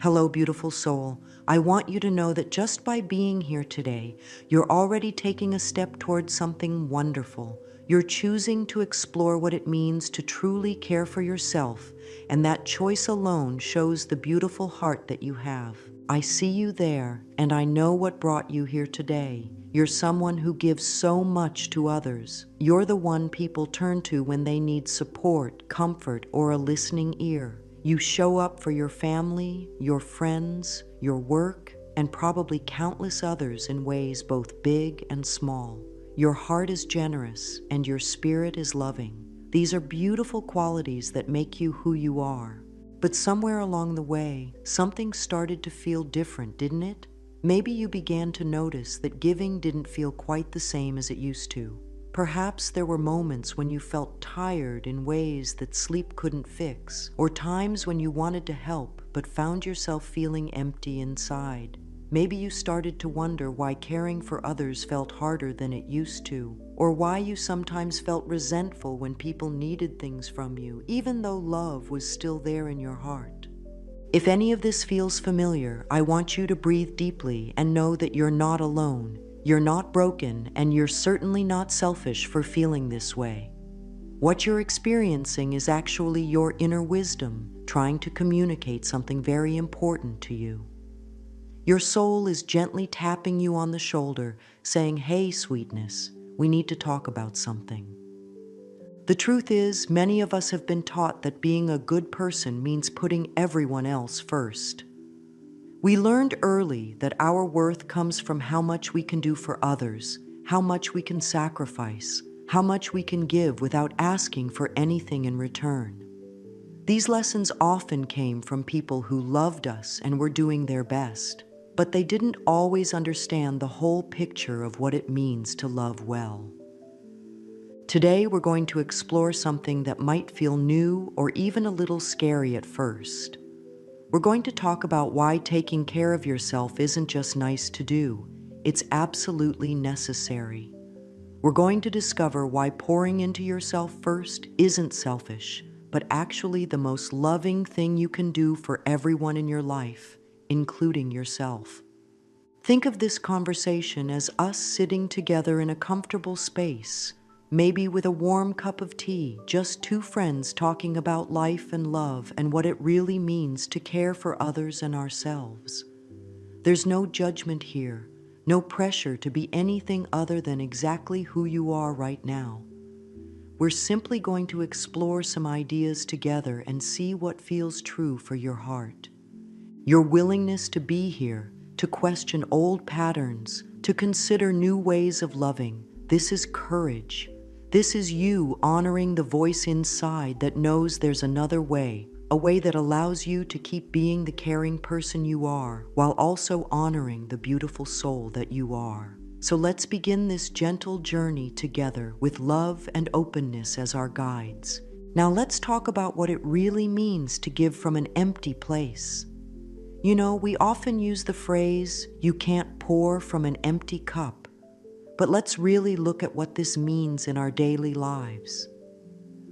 Hello, beautiful soul. I want you to know that just by being here today, you're already taking a step towards something wonderful. You're choosing to explore what it means to truly care for yourself, and that choice alone shows the beautiful heart that you have. I see you there, and I know what brought you here today. You're someone who gives so much to others. You're the one people turn to when they need support, comfort, or a listening ear. You show up for your family, your friends, your work, and probably countless others in ways both big and small. Your heart is generous, and your spirit is loving. These are beautiful qualities that make you who you are. But somewhere along the way, something started to feel different, didn't it? Maybe you began to notice that giving didn't feel quite the same as it used to. Perhaps there were moments when you felt tired in ways that sleep couldn't fix, or times when you wanted to help but found yourself feeling empty inside. Maybe you started to wonder why caring for others felt harder than it used to, or why you sometimes felt resentful when people needed things from you, even though love was still there in your heart. If any of this feels familiar, I want you to breathe deeply and know that you're not alone. You're not broken, and you're certainly not selfish for feeling this way. What you're experiencing is actually your inner wisdom trying to communicate something very important to you. Your soul is gently tapping you on the shoulder, saying, "Hey, sweetness, we need to talk about something." The truth is, many of us have been taught that being a good person means putting everyone else first. We learned early that our worth comes from how much we can do for others, how much we can sacrifice, how much we can give without asking for anything in return. These lessons often came from people who loved us and were doing their best, but they didn't always understand the whole picture of what it means to love well. Today, we're going to explore something that might feel new or even a little scary at first. We're going to talk about why taking care of yourself isn't just nice to do, it's absolutely necessary. We're going to discover why pouring into yourself first isn't selfish, but actually the most loving thing you can do for everyone in your life, including yourself. Think of this conversation as us sitting together in a comfortable space, maybe with a warm cup of tea, just two friends talking about life and love and what it really means to care for others and ourselves. There's no judgment here, no pressure to be anything other than exactly who you are right now. We're simply going to explore some ideas together and see what feels true for your heart. Your willingness to be here, to question old patterns, to consider new ways of loving, this is courage. This is you honoring the voice inside that knows there's another way, a way that allows you to keep being the caring person you are, while also honoring the beautiful soul that you are. So let's begin this gentle journey together with love and openness as our guides. Now let's talk about what it really means to give from an empty place. You know, we often use the phrase, "you can't pour from an empty cup." But let's really look at what this means in our daily lives.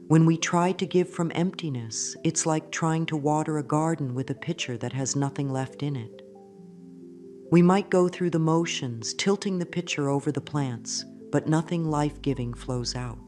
When we try to give from emptiness, it's like trying to water a garden with a pitcher that has nothing left in it. We might go through the motions, tilting the pitcher over the plants, but nothing life-giving flows out.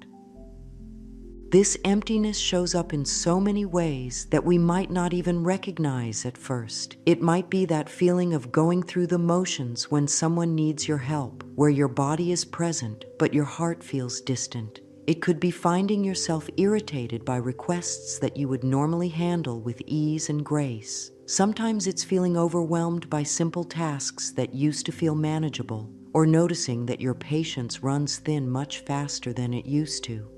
This emptiness shows up in so many ways that we might not even recognize at first. It might be that feeling of going through the motions when someone needs your help, where your body is present, but your heart feels distant. It could be finding yourself irritated by requests that you would normally handle with ease and grace. Sometimes it's feeling overwhelmed by simple tasks that used to feel manageable, or noticing that your patience runs thin much faster than it used to.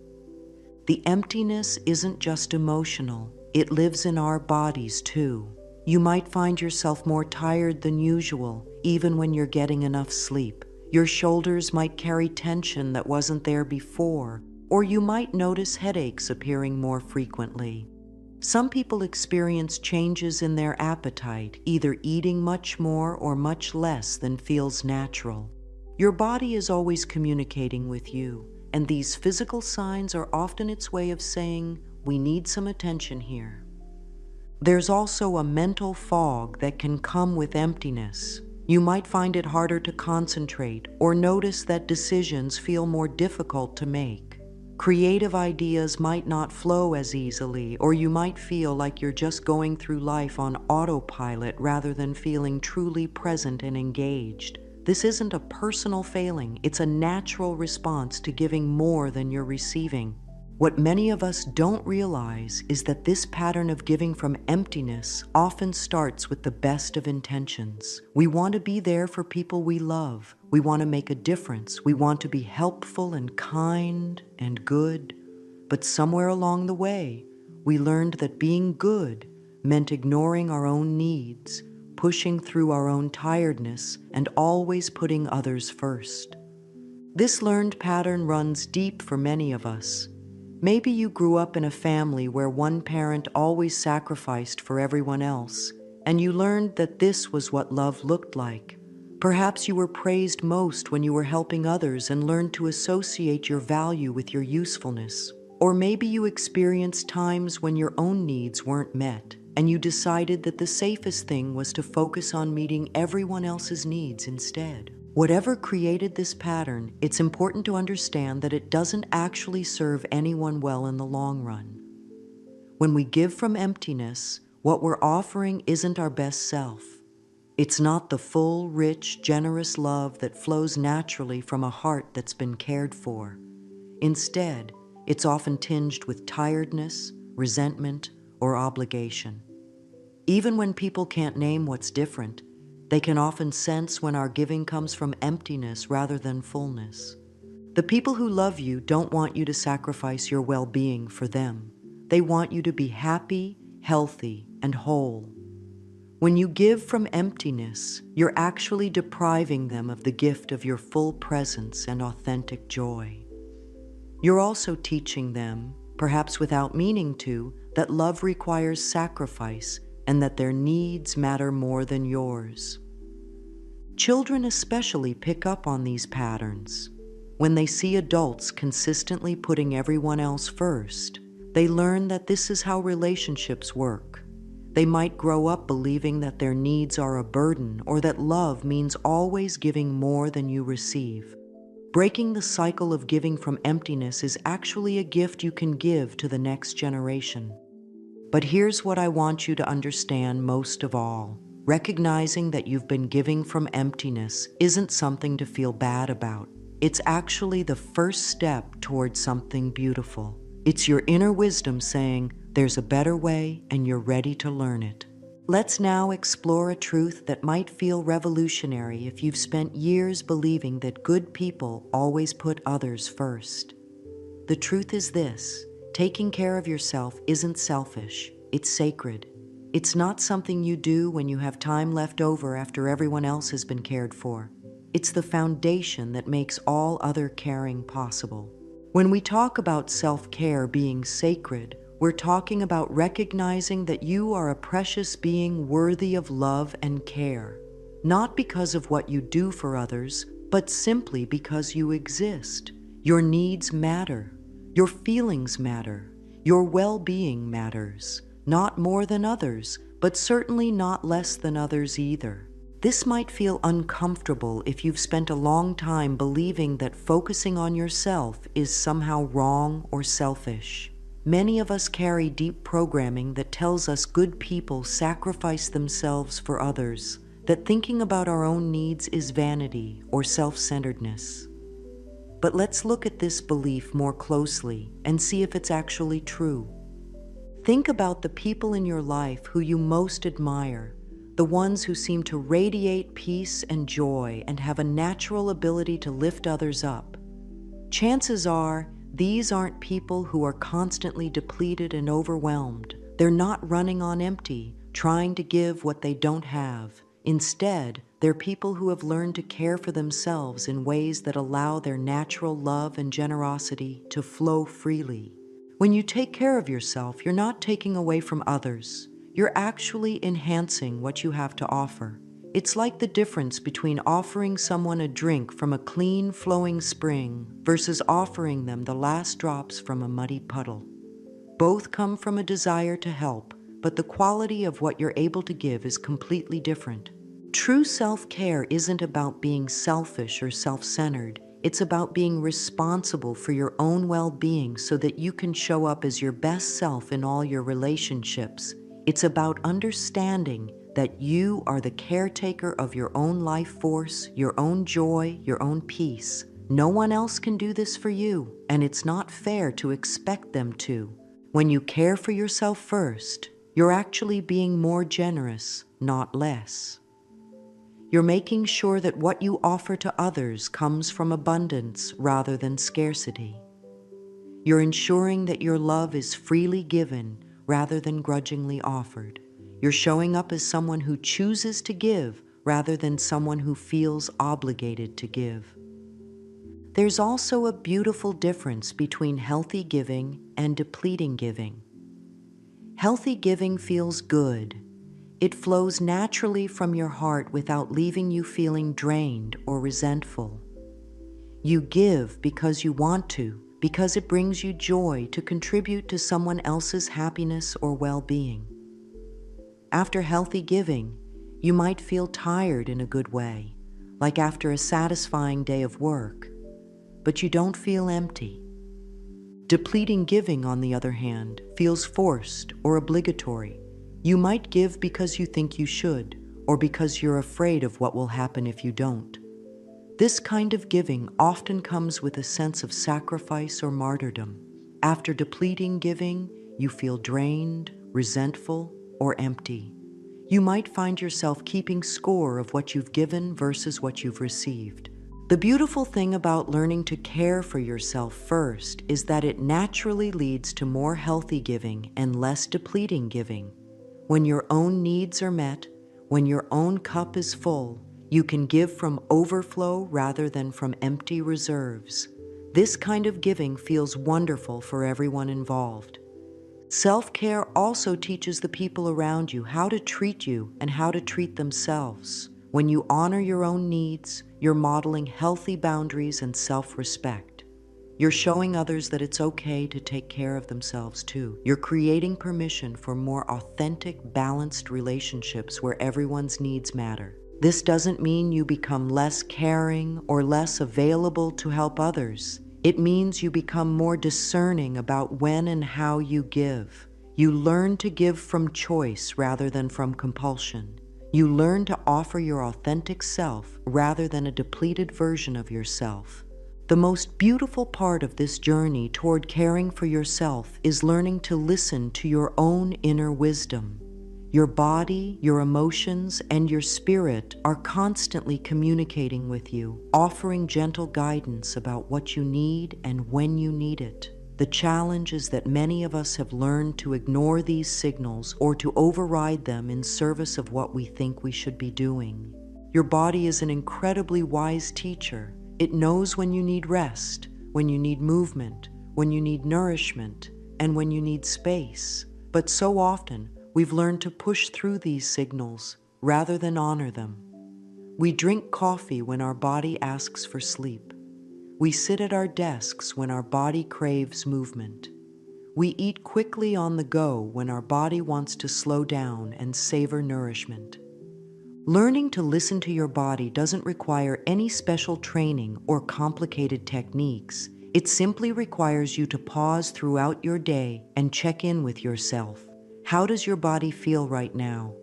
The emptiness isn't just emotional, it lives in our bodies too. You might find yourself more tired than usual, even when you're getting enough sleep. Your shoulders might carry tension that wasn't there before, or you might notice headaches appearing more frequently. Some people experience changes in their appetite, either eating much more or much less than feels natural. Your body is always communicating with you, and these physical signs are often its way of saying, "We need some attention here." There's also a mental fog that can come with emptiness. You might find it harder to concentrate or notice that decisions feel more difficult to make. Creative ideas might not flow as easily, or you might feel like you're just going through life on autopilot rather than feeling truly present and engaged. This isn't a personal failing, it's a natural response to giving more than you're receiving. What many of us don't realize is that this pattern of giving from emptiness often starts with the best of intentions. We want to be there for people we love. We want to make a difference. We want to be helpful and kind and good. But somewhere along the way, we learned that being good meant ignoring our own needs, pushing through our own tiredness, and always putting others first. This learned pattern runs deep for many of us. Maybe you grew up in a family where one parent always sacrificed for everyone else, and you learned that this was what love looked like. Perhaps you were praised most when you were helping others and learned to associate your value with your usefulness. Or maybe you experienced times when your own needs weren't met, and you decided that the safest thing was to focus on meeting everyone else's needs instead. Whatever created this pattern, it's important to understand that it doesn't actually serve anyone well in the long run. When we give from emptiness, what we're offering isn't our best self. It's not the full, rich, generous love that flows naturally from a heart that's been cared for. Instead, it's often tinged with tiredness, resentment, or obligation. Even when people can't name what's different, they can often sense when our giving comes from emptiness rather than fullness. The people who love you don't want you to sacrifice your well-being for them. They want you to be happy, healthy, and whole. When you give from emptiness, you're actually depriving them of the gift of your full presence and authentic joy. You're also teaching them, perhaps without meaning to, that love requires sacrifice and that their needs matter more than yours. Children especially pick up on these patterns. When they see adults consistently putting everyone else first, they learn that this is how relationships work. They might grow up believing that their needs are a burden or that love means always giving more than you receive. Breaking the cycle of giving from emptiness is actually a gift you can give to the next generation. But here's what I want you to understand most of all. Recognizing that you've been giving from emptiness isn't something to feel bad about. It's actually the first step towards something beautiful. It's your inner wisdom saying, there's a better way and you're ready to learn it. Let's now explore a truth that might feel revolutionary if you've spent years believing that good people always put others first. The truth is this: taking care of yourself isn't selfish, it's sacred. It's not something you do when you have time left over after everyone else has been cared for. It's the foundation that makes all other caring possible. When we talk about self-care being sacred, we're talking about recognizing that you are a precious being worthy of love and care, not because of what you do for others, but simply because you exist. Your needs matter. Your feelings matter. Your well-being matters, not more than others, but certainly not less than others either. This might feel uncomfortable if you've spent a long time believing that focusing on yourself is somehow wrong or selfish. Many of us carry deep programming that tells us good people sacrifice themselves for others, that thinking about our own needs is vanity or self-centeredness. But let's look at this belief more closely and see if it's actually true. Think about the people in your life who you most admire, the ones who seem to radiate peace and joy and have a natural ability to lift others up. Chances are, these aren't people who are constantly depleted and overwhelmed. They're not running on empty, trying to give what they don't have. Instead, they're people who have learned to care for themselves in ways that allow their natural love and generosity to flow freely. When you take care of yourself, you're not taking away from others. You're actually enhancing what you have to offer. It's like the difference between offering someone a drink from a clean, flowing spring versus offering them the last drops from a muddy puddle. Both come from a desire to help, but the quality of what you're able to give is completely different. True self-care isn't about being selfish or self-centered. It's about being responsible for your own well-being so that you can show up as your best self in all your relationships. It's about understanding that you are the caretaker of your own life force, your own joy, your own peace. No one else can do this for you, and it's not fair to expect them to. When you care for yourself first, you're actually being more generous, not less. You're making sure that what you offer to others comes from abundance rather than scarcity. You're ensuring that your love is freely given rather than grudgingly offered. You're showing up as someone who chooses to give rather than someone who feels obligated to give. There's also a beautiful difference between healthy giving and depleting giving. Healthy giving feels good. It flows naturally from your heart without leaving you feeling drained or resentful. You give because you want to, because it brings you joy to contribute to someone else's happiness or well-being. After healthy giving, you might feel tired in a good way, like after a satisfying day of work, but you don't feel empty. Depleting giving, on the other hand, feels forced or obligatory. You might give because you think you should, or because you're afraid of what will happen if you don't. This kind of giving often comes with a sense of sacrifice or martyrdom. After depleting giving, you feel drained, resentful, or empty. You might find yourself keeping score of what you've given versus what you've received. The beautiful thing about learning to care for yourself first is that it naturally leads to more healthy giving and less depleting giving. When your own needs are met, when your own cup is full, you can give from overflow rather than from empty reserves. This kind of giving feels wonderful for everyone involved. Self-care also teaches the people around you how to treat you and how to treat themselves. When you honor your own needs, you're modeling healthy boundaries and self-respect. You're showing others that it's okay to take care of themselves too. You're creating permission for more authentic, balanced relationships where everyone's needs matter. This doesn't mean you become less caring or less available to help others. It means you become more discerning about when and how you give. You learn to give from choice rather than from compulsion. You learn to offer your authentic self rather than a depleted version of yourself. The most beautiful part of this journey toward caring for yourself is learning to listen to your own inner wisdom. Your body, your emotions, and your spirit are constantly communicating with you, offering gentle guidance about what you need and when you need it. The challenge is that many of us have learned to ignore these signals or to override them in service of what we think we should be doing. Your body is an incredibly wise teacher. It knows when you need rest, when you need movement, when you need nourishment, and when you need space. But so often, we've learned to push through these signals rather than honor them. We drink coffee when our body asks for sleep. We sit at our desks when our body craves movement. We eat quickly on the go when our body wants to slow down and savor nourishment. Learning to listen to your body doesn't require any special training or complicated techniques. It simply requires you to pause throughout your day and check in with yourself. How does your body feel right now?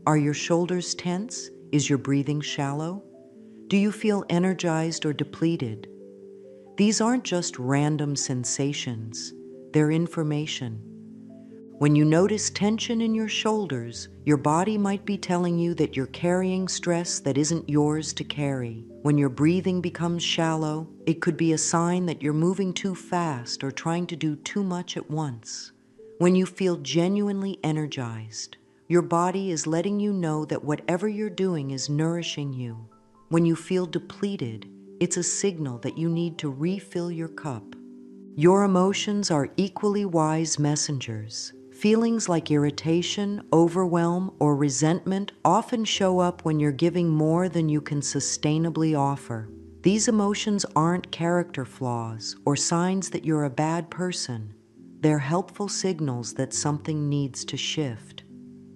Are your shoulders tense? Is your breathing shallow? Do you feel energized or depleted? These aren't just random sensations, they're information. When you notice tension in your shoulders, your body might be telling you that you're carrying stress that isn't yours to carry. When your breathing becomes shallow, it could be a sign that you're moving too fast or trying to do too much at once. When you feel genuinely energized, your body is letting you know that whatever you're doing is nourishing you. When you feel depleted, it's a signal that you need to refill your cup. Your emotions are equally wise messengers. Feelings like irritation, overwhelm, or resentment often show up when you're giving more than you can sustainably offer. These emotions aren't character flaws or signs that you're a bad person. They're helpful signals that something needs to shift.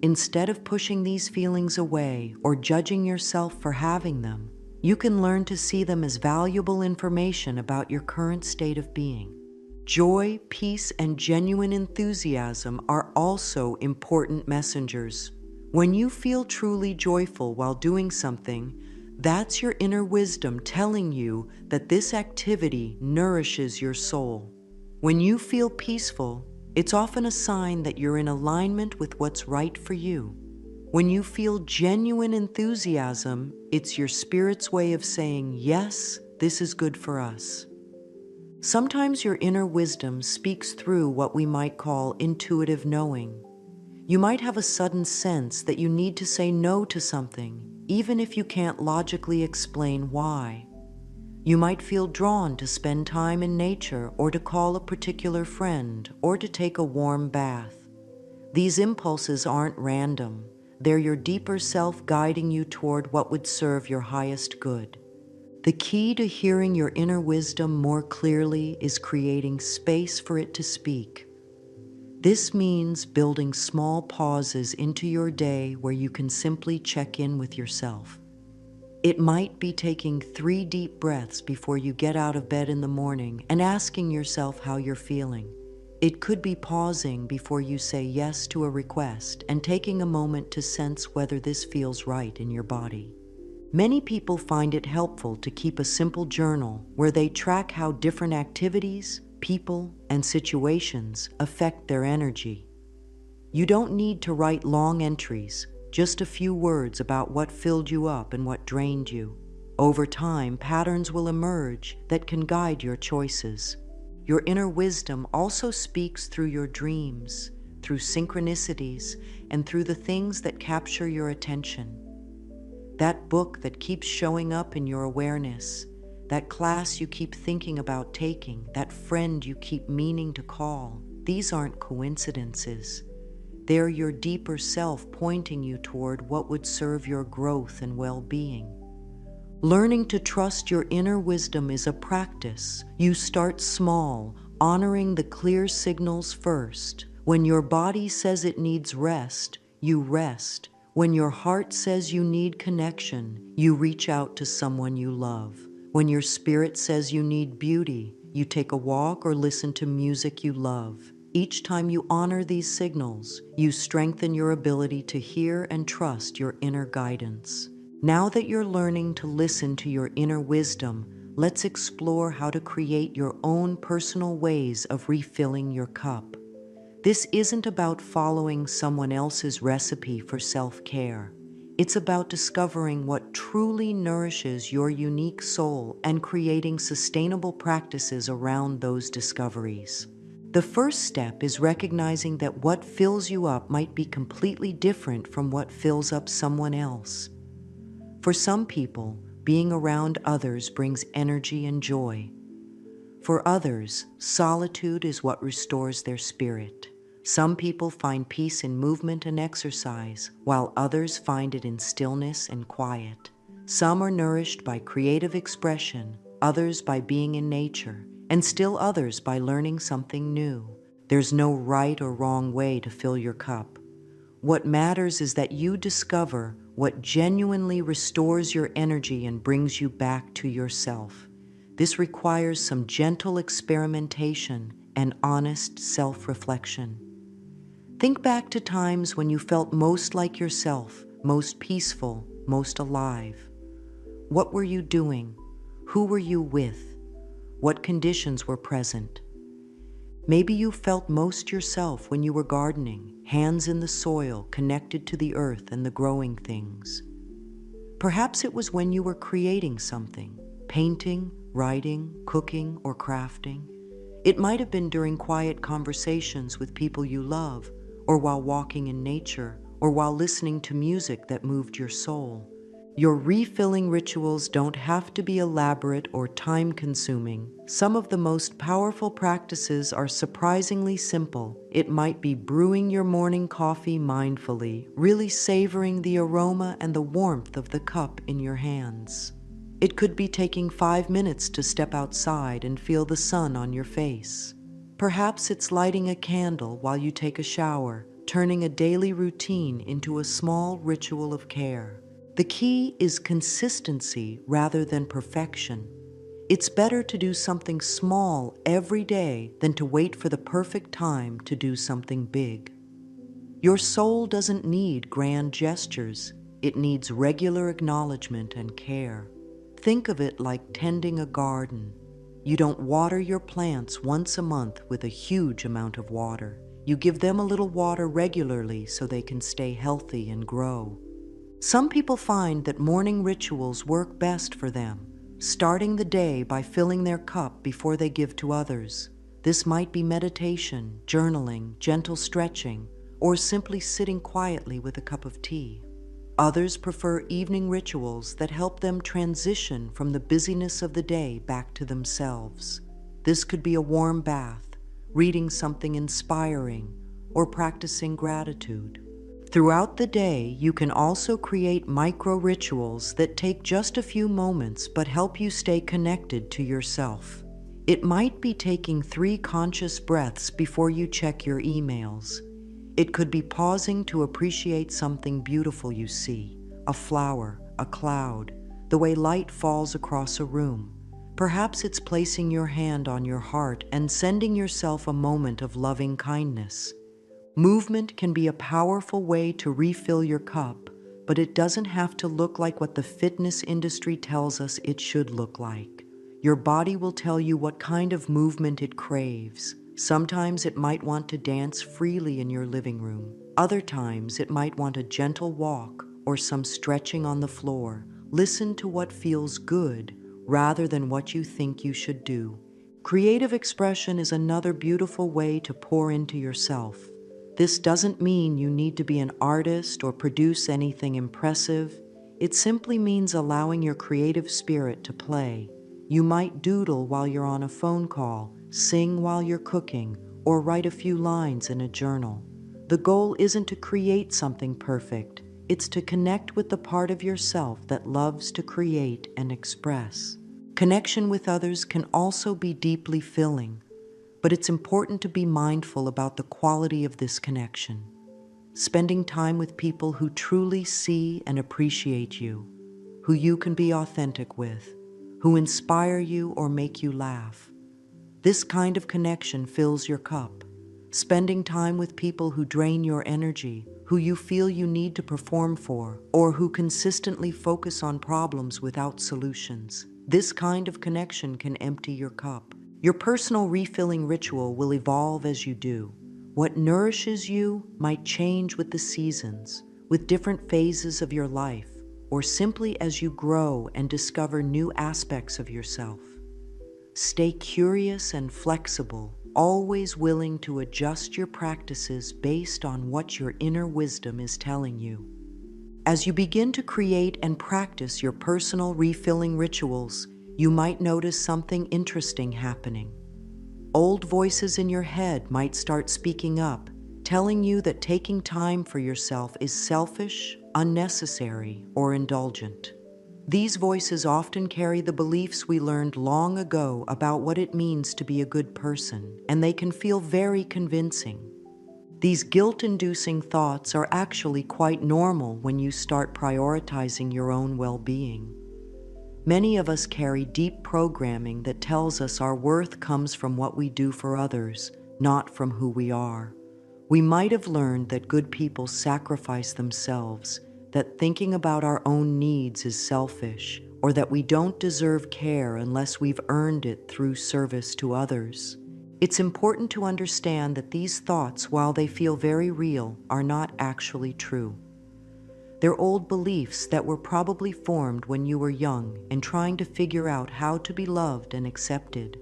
Instead of pushing these feelings away or judging yourself for having them, you can learn to see them as valuable information about your current state of being. Joy, peace, and genuine enthusiasm are also important messengers. When you feel truly joyful while doing something, that's your inner wisdom telling you that this activity nourishes your soul. When you feel peaceful, it's often a sign that you're in alignment with what's right for you. When you feel genuine enthusiasm, it's your spirit's way of saying, yes, this is good for us. Sometimes your inner wisdom speaks through what we might call intuitive knowing. You might have a sudden sense that you need to say no to something, even if you can't logically explain why. You might feel drawn to spend time in nature or to call a particular friend or to take a warm bath. These impulses aren't random. They're your deeper self guiding you toward what would serve your highest good. The key to hearing your inner wisdom more clearly is creating space for it to speak. This means building small pauses into your day where you can simply check in with yourself. It might be taking 3 deep breaths before you get out of bed in the morning and asking yourself how you're feeling. It could be pausing before you say yes to a request and taking a moment to sense whether this feels right in your body. Many people find it helpful to keep a simple journal where they track how different activities, people, and situations affect their energy. You don't need to write long entries, just a few words about what filled you up and what drained you. Over time, patterns will emerge that can guide your choices. Your inner wisdom also speaks through your dreams, through synchronicities, and through the things that capture your attention. That book that keeps showing up in your awareness, that class you keep thinking about taking, that friend you keep meaning to call, these aren't coincidences. They're your deeper self pointing you toward what would serve your growth and well-being. Learning to trust your inner wisdom is a practice. You start small, honoring the clear signals first. When your body says it needs rest, you rest. When your heart says you need connection, you reach out to someone you love. When your spirit says you need beauty, you take a walk or listen to music you love. Each time you honor these signals, you strengthen your ability to hear and trust your inner guidance. Now that you're learning to listen to your inner wisdom, let's explore how to create your own personal ways of refilling your cup. This isn't about following someone else's recipe for self-care. It's about discovering what truly nourishes your unique soul and creating sustainable practices around those discoveries. The first step is recognizing that what fills you up might be completely different from what fills up someone else. For some people, being around others brings energy and joy. For others, solitude is what restores their spirit. Some people find peace in movement and exercise, while others find it in stillness and quiet. Some are nourished by creative expression, others by being in nature, and still others by learning something new. There's no right or wrong way to fill your cup. What matters is that you discover what genuinely restores your energy and brings you back to yourself. This requires some gentle experimentation and honest self-reflection. Think back to times when you felt most like yourself, most peaceful, most alive. What were you doing? Who were you with? What conditions were present? Maybe you felt most yourself when you were gardening, hands in the soil, connected to the earth and the growing things. Perhaps it was when you were creating something, painting, writing, cooking, or crafting. It might have been during quiet conversations with people you love, or while walking in nature, or while listening to music that moved your soul. Your refilling rituals don't have to be elaborate or time-consuming. Some of the most powerful practices are surprisingly simple. It might be brewing your morning coffee mindfully, really savoring the aroma and the warmth of the cup in your hands. It could be taking 5 minutes to step outside and feel the sun on your face. Perhaps it's lighting a candle while you take a shower, turning a daily routine into a small ritual of care. The key is consistency rather than perfection. It's better to do something small every day than to wait for the perfect time to do something big. Your soul doesn't need grand gestures. It needs regular acknowledgement and care. Think of it like tending a garden. You don't water your plants once a month with a huge amount of water. You give them a little water regularly so they can stay healthy and grow. Some people find that morning rituals work best for them, starting the day by filling their cup before they give to others. This might be meditation, journaling, gentle stretching, or simply sitting quietly with a cup of tea. Others prefer evening rituals that help them transition from the busyness of the day back to themselves. This could be a warm bath, reading something inspiring, or practicing gratitude. Throughout the day, you can also create micro-rituals that take just a few moments but help you stay connected to yourself. It might be taking 3 conscious breaths before you check your emails. It could be pausing to appreciate something beautiful you see, a flower, a cloud, the way light falls across a room. Perhaps it's placing your hand on your heart and sending yourself a moment of loving kindness. Movement can be a powerful way to refill your cup, but it doesn't have to look like what the fitness industry tells us it should look like. Your body will tell you what kind of movement it craves. Sometimes it might want to dance freely in your living room. Other times it might want a gentle walk or some stretching on the floor. Listen to what feels good rather than what you think you should do. Creative expression is another beautiful way to pour into yourself. This doesn't mean you need to be an artist or produce anything impressive. It simply means allowing your creative spirit to play. You might doodle while you're on a phone call, sing while you're cooking, or write a few lines in a journal. The goal isn't to create something perfect. It's to connect with the part of yourself that loves to create and express. Connection with others can also be deeply filling, but it's important to be mindful about the quality of this connection. Spending time with people who truly see and appreciate you, who you can be authentic with, who inspire you or make you laugh. This kind of connection fills your cup. Spending time with people who drain your energy, who you feel you need to perform for, or who consistently focus on problems without solutions. This kind of connection can empty your cup. Your personal refilling ritual will evolve as you do. What nourishes you might change with the seasons, with different phases of your life, or simply as you grow and discover new aspects of yourself. Stay curious and flexible, always willing to adjust your practices based on what your inner wisdom is telling you. As you begin to create and practice your personal refilling rituals, you might notice something interesting happening. Old voices in your head might start speaking up, telling you that taking time for yourself is selfish, unnecessary, or indulgent. These voices often carry the beliefs we learned long ago about what it means to be a good person, and they can feel very convincing. These guilt-inducing thoughts are actually quite normal when you start prioritizing your own well-being. Many of us carry deep programming that tells us our worth comes from what we do for others, not from who we are. We might have learned that good people sacrifice themselves, that thinking about our own needs is selfish, or that we don't deserve care unless we've earned it through service to others. It's important to understand that these thoughts, while they feel very real, are not actually true. They're old beliefs that were probably formed when you were young and trying to figure out how to be loved and accepted.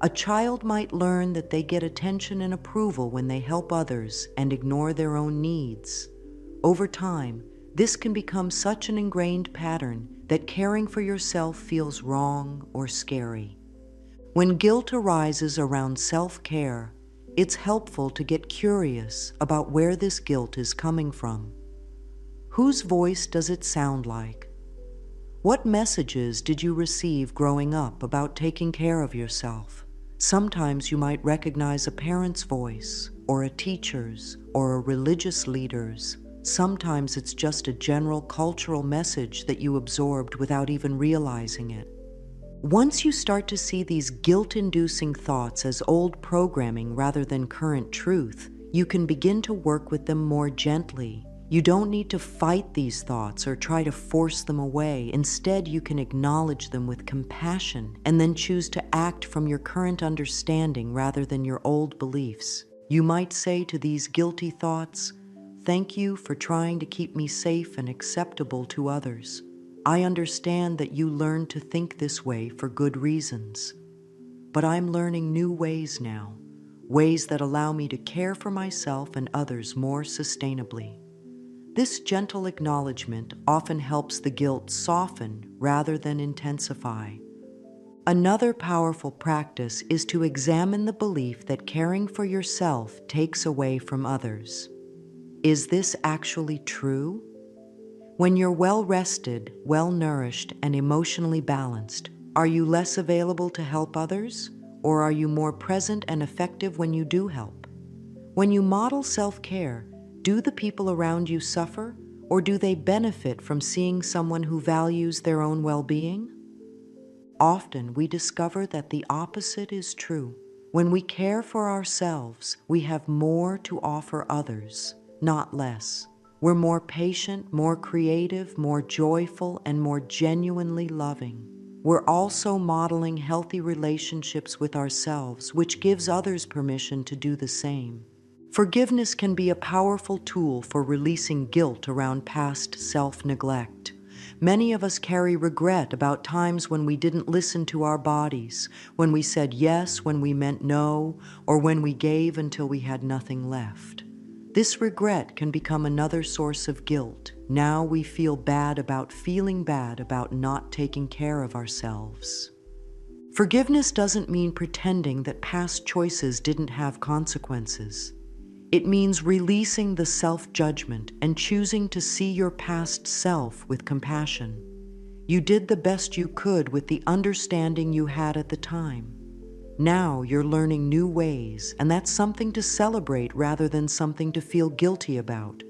A child might learn that they get attention and approval when they help others and ignore their own needs. Over time, this can become such an ingrained pattern that caring for yourself feels wrong or scary. When guilt arises around self-care, it's helpful to get curious about where this guilt is coming from. Whose voice does it sound like? What messages did you receive growing up about taking care of yourself? Sometimes you might recognize a parent's voice or a teacher's or a religious leader's. Sometimes it's just a general cultural message that you absorbed without even realizing it. Once you start to see these guilt-inducing thoughts as old programming rather than current truth, you can begin to work with them more gently. You don't need to fight these thoughts or try to force them away. Instead, you can acknowledge them with compassion and then choose to act from your current understanding rather than your old beliefs. You might say to these guilty thoughts, "Thank you for trying to keep me safe and acceptable to others. I understand that you learned to think this way for good reasons, but I'm learning new ways now, ways that allow me to care for myself and others more sustainably." This gentle acknowledgement often helps the guilt soften rather than intensify. Another powerful practice is to examine the belief that caring for yourself takes away from others. Is this actually true? When you're well-rested, well-nourished, and emotionally balanced, are you less available to help others? Or are you more present and effective when you do help? When you model self-care, do the people around you suffer, or do they benefit from seeing someone who values their own well-being? Often we discover that the opposite is true. When we care for ourselves, we have more to offer others, not less. We're more patient, more creative, more joyful, and more genuinely loving. We're also modeling healthy relationships with ourselves, which gives others permission to do the same. Forgiveness can be a powerful tool for releasing guilt around past self-neglect. Many of us carry regret about times when we didn't listen to our bodies, when we said yes when we meant no, or when we gave until we had nothing left. This regret can become another source of guilt. Now we feel bad about feeling bad about not taking care of ourselves. Forgiveness doesn't mean pretending that past choices didn't have consequences. It means releasing the self-judgment and choosing to see your past self with compassion. You did the best you could with the understanding you had at the time. Now you're learning new ways, and that's something to celebrate rather than something to feel guilty about.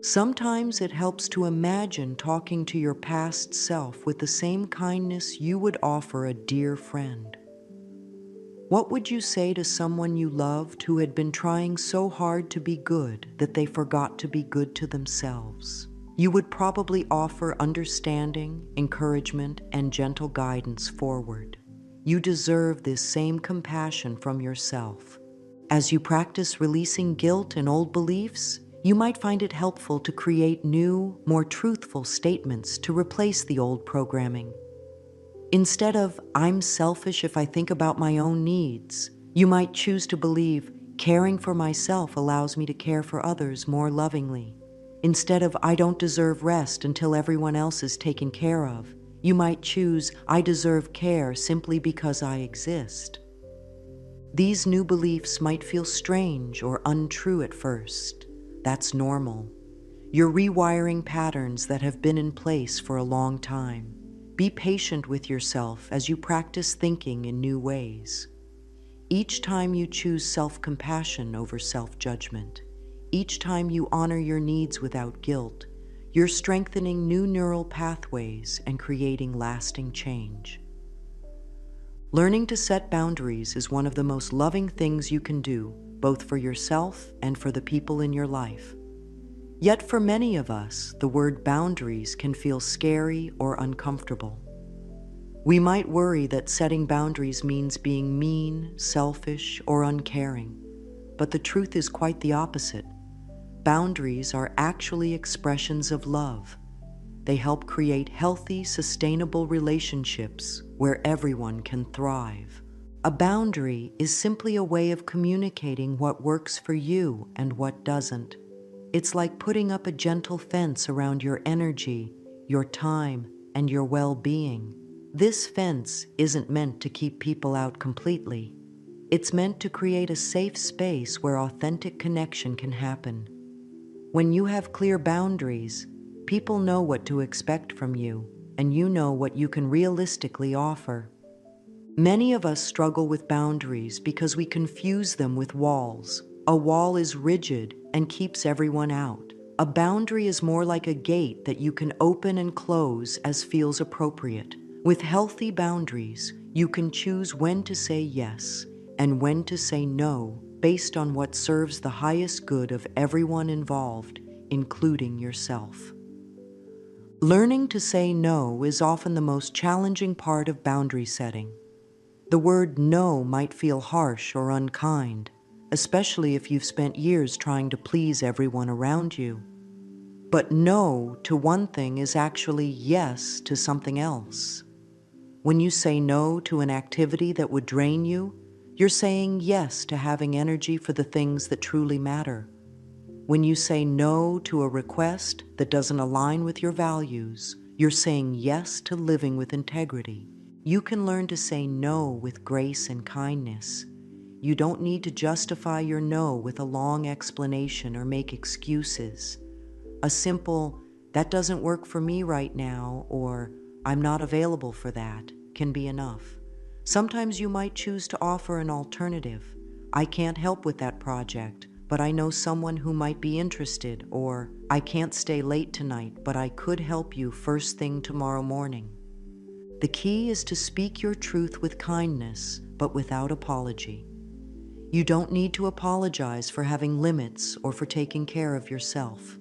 Sometimes it helps to imagine talking to your past self with the same kindness you would offer a dear friend. What would you say to someone you loved who had been trying so hard to be good that they forgot to be good to themselves? You would probably offer understanding, encouragement, and gentle guidance forward. You deserve this same compassion from yourself. As you practice releasing guilt and old beliefs, you might find it helpful to create new, more truthful statements to replace the old programming. Instead of, "I'm selfish if I think about my own needs," you might choose to believe, "Caring for myself allows me to care for others more lovingly." Instead of, "I don't deserve rest until everyone else is taken care of," you might choose, "I deserve care simply because I exist." These new beliefs might feel strange or untrue at first. That's normal. You're rewiring patterns that have been in place for a long time. Be patient with yourself as you practice thinking in new ways. Each time you choose self-compassion over self-judgment, each time you honor your needs without guilt, you're strengthening new neural pathways and creating lasting change. Learning to set boundaries is one of the most loving things you can do, both for yourself and for the people in your life. Yet for many of us, the word boundaries can feel scary or uncomfortable. We might worry that setting boundaries means being mean, selfish, or uncaring, but the truth is quite the opposite. Boundaries are actually expressions of love. They help create healthy, sustainable relationships where everyone can thrive. A boundary is simply a way of communicating what works for you and what doesn't. It's like putting up a gentle fence around your energy, your time, and your well-being. This fence isn't meant to keep people out completely. It's meant to create a safe space where authentic connection can happen. When you have clear boundaries, people know what to expect from you, and you know what you can realistically offer. Many of us struggle with boundaries because we confuse them with walls. A wall is rigid and keeps everyone out. A boundary is more like a gate that you can open and close as feels appropriate. With healthy boundaries, you can choose when to say yes and when to say no based on what serves the highest good of everyone involved, including yourself. Learning to say no is often the most challenging part of boundary setting. The word no might feel harsh or unkind, especially if you've spent years trying to please everyone around you. But no to one thing is actually yes to something else. When you say no to an activity that would drain you, you're saying yes to having energy for the things that truly matter. When you say no to a request that doesn't align with your values, you're saying yes to living with integrity. You can learn to say no with grace and kindness. You don't need to justify your no with a long explanation or make excuses. A simple, "that doesn't work for me right now," or "I'm not available for that," can be enough. Sometimes you might choose to offer an alternative. "I can't help with that project, but I know someone who might be interested," or "I can't stay late tonight, but I could help you first thing tomorrow morning." The key is to speak your truth with kindness, but without apology. You don't need to apologize for having limits or for taking care of yourself.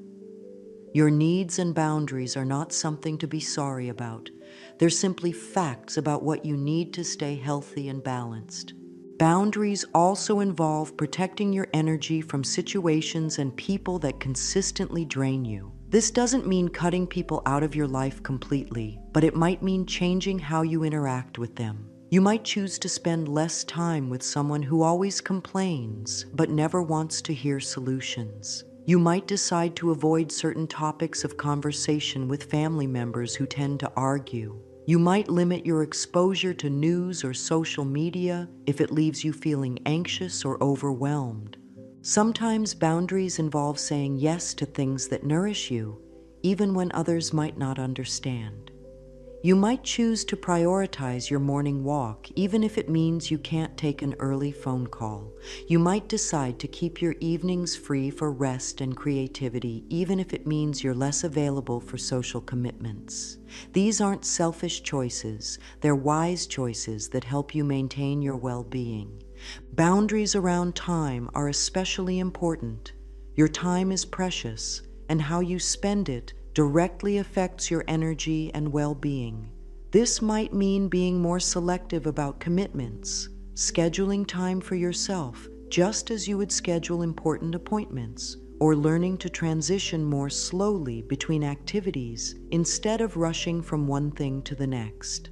Your needs and boundaries are not something to be sorry about. They're simply facts about what you need to stay healthy and balanced. Boundaries also involve protecting your energy from situations and people that consistently drain you. This doesn't mean cutting people out of your life completely, but it might mean changing how you interact with them. You might choose to spend less time with someone who always complains but never wants to hear solutions. You might decide to avoid certain topics of conversation with family members who tend to argue. You might limit your exposure to news or social media if it leaves you feeling anxious or overwhelmed. Sometimes boundaries involve saying yes to things that nourish you, even when others might not understand. You might choose to prioritize your morning walk, even if it means you can't take an early phone call. You might decide to keep your evenings free for rest and creativity, even if it means you're less available for social commitments. These aren't selfish choices, they're wise choices that help you maintain your well-being. Boundaries around time are especially important. Your time is precious, and how you spend it directly affects your energy and well-being. This might mean being more selective about commitments, scheduling time for yourself just as you would schedule important appointments, or learning to transition more slowly between activities instead of rushing from one thing to the next.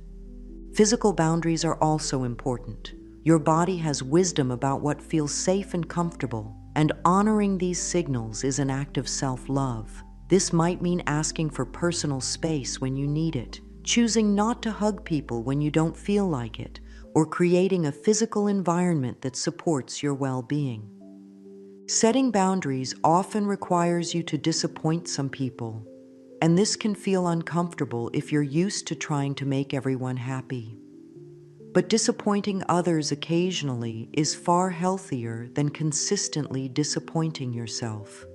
Physical boundaries are also important. Your body has wisdom about what feels safe and comfortable, and honoring these signals is an act of self-love. This might mean asking for personal space when you need it, choosing not to hug people when you don't feel like it, or creating a physical environment that supports your well-being. Setting boundaries often requires you to disappoint some people, and this can feel uncomfortable if you're used to trying to make everyone happy. But disappointing others occasionally is far healthier than consistently disappointing yourself.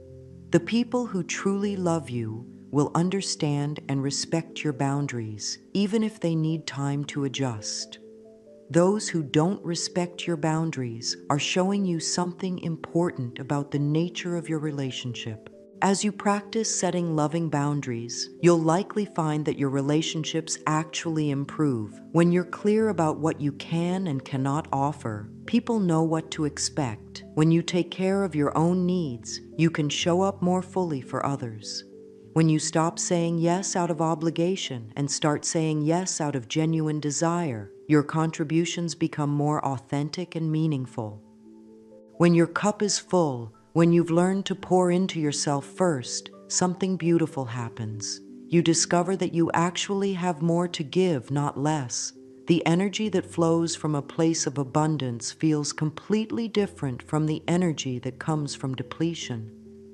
The people who truly love you will understand and respect your boundaries, even if they need time to adjust. Those who don't respect your boundaries are showing you something important about the nature of your relationship. As you practice setting loving boundaries, you'll likely find that your relationships actually improve. When you're clear about what you can and cannot offer, people know what to expect. When you take care of your own needs, you can show up more fully for others. When you stop saying yes out of obligation and start saying yes out of genuine desire, your contributions become more authentic and meaningful. When your cup is full, when you've learned to pour into yourself first, something beautiful happens. You discover that you actually have more to give, not less. The energy that flows from a place of abundance feels completely different from the energy that comes from depletion.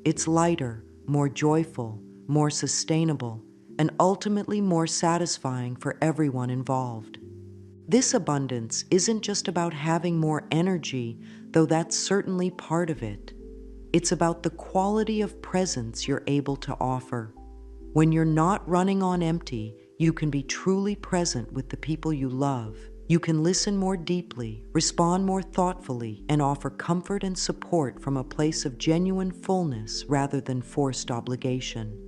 It's lighter, more joyful, more sustainable, and ultimately more satisfying for everyone involved. This abundance isn't just about having more energy, though that's certainly part of it. It's about the quality of presence you're able to offer. When you're not running on empty, you can be truly present with the people you love. You can listen more deeply, respond more thoughtfully, and offer comfort and support from a place of genuine fullness rather than forced obligation.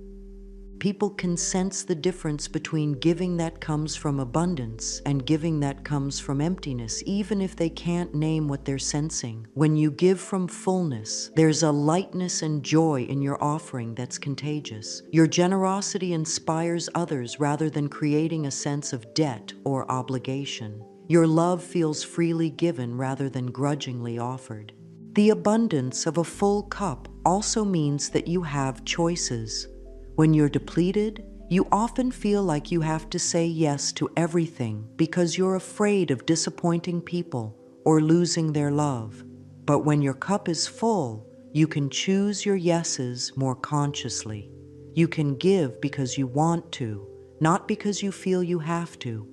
People can sense the difference between giving that comes from abundance and giving that comes from emptiness, even if they can't name what they're sensing. When you give from fullness, there's a lightness and joy in your offering that's contagious. Your generosity inspires others rather than creating a sense of debt or obligation. Your love feels freely given rather than grudgingly offered. The abundance of a full cup also means that you have choices. When you're depleted, you often feel like you have to say yes to everything because you're afraid of disappointing people or losing their love. But when your cup is full, you can choose your yeses more consciously. You can give because you want to, not because you feel you have to.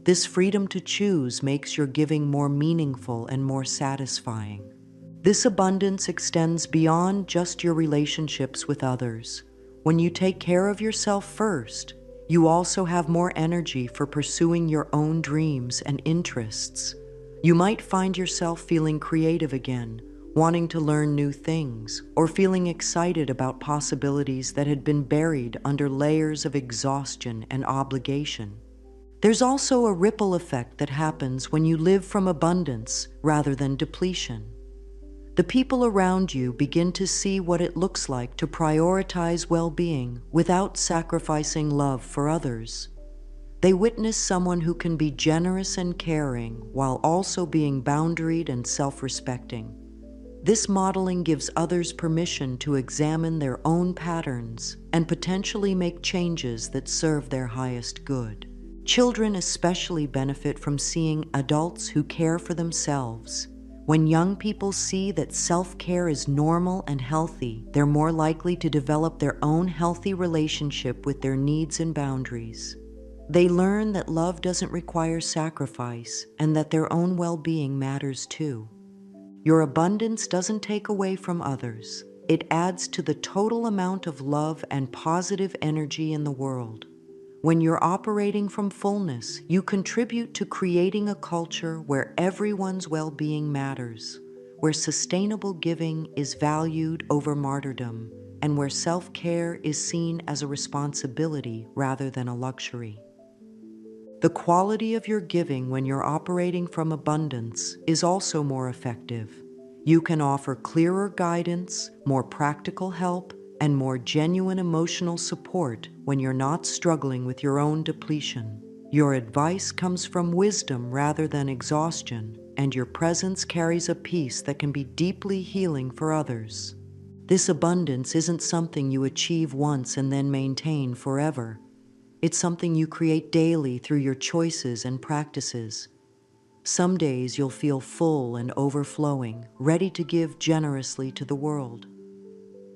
This freedom to choose makes your giving more meaningful and more satisfying. This abundance extends beyond just your relationships with others. When you take care of yourself first, you also have more energy for pursuing your own dreams and interests. You might find yourself feeling creative again, wanting to learn new things, or feeling excited about possibilities that had been buried under layers of exhaustion and obligation. There's also a ripple effect that happens when you live from abundance rather than depletion. The people around you begin to see what it looks like to prioritize well-being without sacrificing love for others. They witness someone who can be generous and caring while also being boundaried and self-respecting. This modeling gives others permission to examine their own patterns and potentially make changes that serve their highest good. Children especially benefit from seeing adults who care for themselves. When young people see that self-care is normal and healthy, they're more likely to develop their own healthy relationship with their needs and boundaries. They learn that love doesn't require sacrifice and that their own well-being matters too. Your abundance doesn't take away from others. It adds to the total amount of love and positive energy in the world. When you're operating from fullness, you contribute to creating a culture where everyone's well-being matters, where sustainable giving is valued over martyrdom, and where self-care is seen as a responsibility rather than a luxury. The quality of your giving when you're operating from abundance is also more effective. You can offer clearer guidance, more practical help, and more genuine emotional support when you're not struggling with your own depletion. Your advice comes from wisdom rather than exhaustion, and your presence carries a peace that can be deeply healing for others. This abundance isn't something you achieve once and then maintain forever. It's something you create daily through your choices and practices. Some days you'll feel full and overflowing, ready to give generously to the world.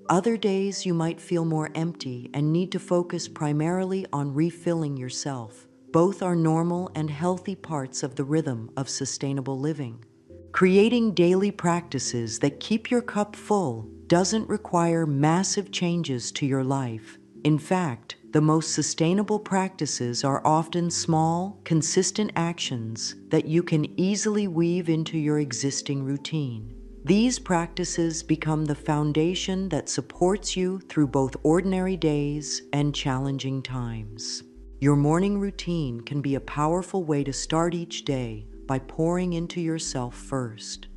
Other days you might feel more empty and need to focus primarily on refilling yourself. Both are normal and healthy parts of the rhythm of sustainable living. Creating daily practices that keep your cup full doesn't require massive changes to your life. In fact, the most sustainable practices are often small, consistent actions that you can easily weave into your existing routine. These practices become the foundation that supports you through both ordinary days and challenging times. Your morning routine can be a powerful way to start each day by pouring into yourself first.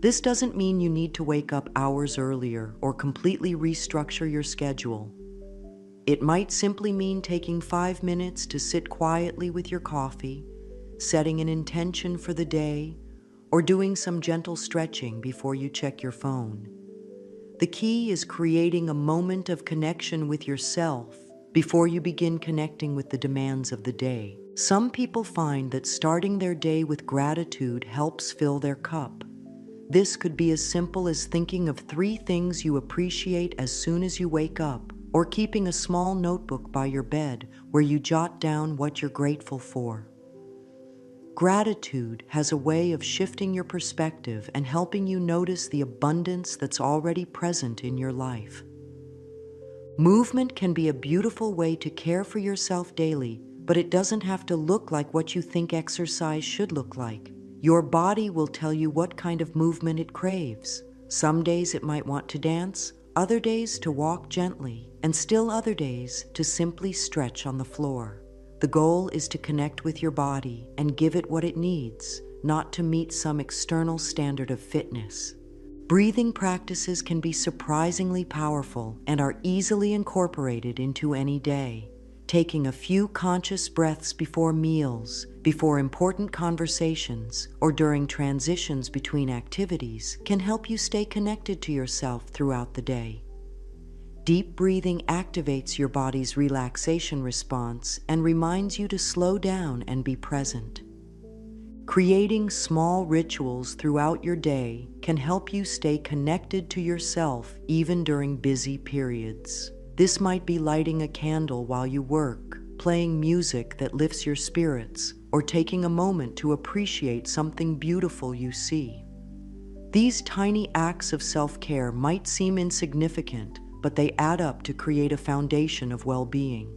This doesn't mean you need to wake up hours earlier or completely restructure your schedule. It might simply mean taking 5 minutes to sit quietly with your coffee, setting an intention for the day, or doing some gentle stretching before you check your phone. The key is creating a moment of connection with yourself before you begin connecting with the demands of the day. Some people find that starting their day with gratitude helps fill their cup. This could be as simple as thinking of 3 things you appreciate as soon as you wake up, or keeping a small notebook by your bed where you jot down what you're grateful for. Gratitude has a way of shifting your perspective and helping you notice the abundance that's already present in your life. Movement can be a beautiful way to care for yourself daily, but it doesn't have to look like what you think exercise should look like. Your body will tell you what kind of movement it craves. Some days it might want to dance, other days to walk gently, and still other days to simply stretch on the floor. The goal is to connect with your body and give it what it needs, not to meet some external standard of fitness. Breathing practices can be surprisingly powerful and are easily incorporated into any day. Taking a few conscious breaths before meals, before important conversations, or during transitions between activities can help you stay connected to yourself throughout the day. Deep breathing activates your body's relaxation response and reminds you to slow down and be present. Creating small rituals throughout your day can help you stay connected to yourself even during busy periods. This might be lighting a candle while you work, playing music that lifts your spirits, or taking a moment to appreciate something beautiful you see. These tiny acts of self-care might seem insignificant, but they add up to create a foundation of well-being.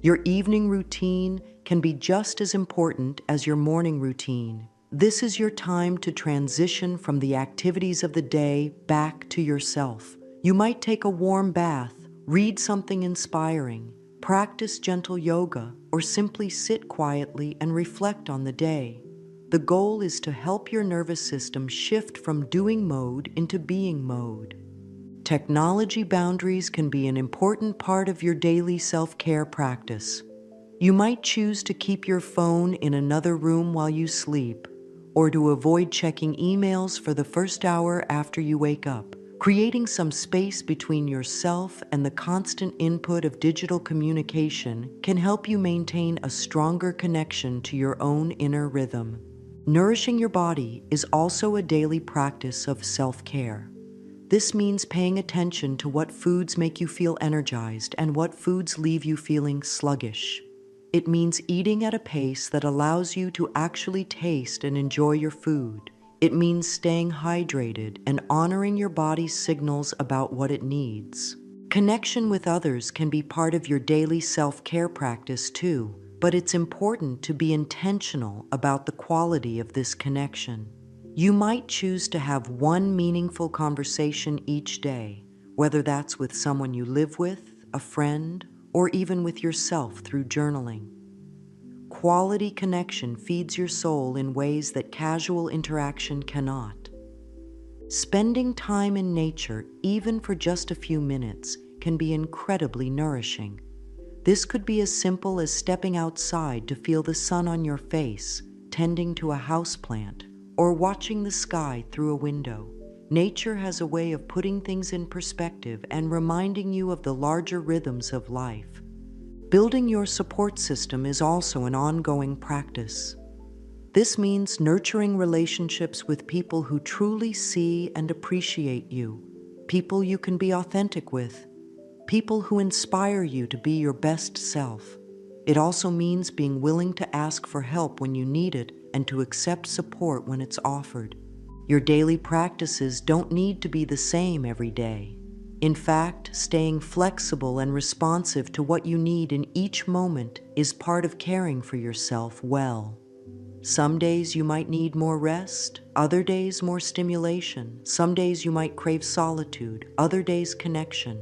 Your evening routine can be just as important as your morning routine. This is your time to transition from the activities of the day back to yourself. You might take a warm bath, read something inspiring, practice gentle yoga, or simply sit quietly and reflect on the day. The goal is to help your nervous system shift from doing mode into being mode. Technology boundaries can be an important part of your daily self-care practice. You might choose to keep your phone in another room while you sleep, or to avoid checking emails for the first hour after you wake up. Creating some space between yourself and the constant input of digital communication can help you maintain a stronger connection to your own inner rhythm. Nourishing your body is also a daily practice of self-care. This means paying attention to what foods make you feel energized and what foods leave you feeling sluggish. It means eating at a pace that allows you to actually taste and enjoy your food. It means staying hydrated and honoring your body's signals about what it needs. Connection with others can be part of your daily self-care practice too, but it's important to be intentional about the quality of this connection. You might choose to have one meaningful conversation each day, whether that's with someone you live with, a friend, or even with yourself through journaling. Quality connection feeds your soul in ways that casual interaction cannot. Spending time in nature, even for just a few minutes, can be incredibly nourishing. This could be as simple as stepping outside to feel the sun on your face, tending to a houseplant, or watching the sky through a window. Nature has a way of putting things in perspective and reminding you of the larger rhythms of life. Building your support system is also an ongoing practice. This means nurturing relationships with people who truly see and appreciate you, people you can be authentic with, people who inspire you to be your best self. It also means being willing to ask for help when you need it and to accept support when it's offered. Your daily practices don't need to be the same every day. In fact, staying flexible and responsive to what you need in each moment is part of caring for yourself well. Some days you might need more rest, other days more stimulation. Some days you might crave solitude, other days connection.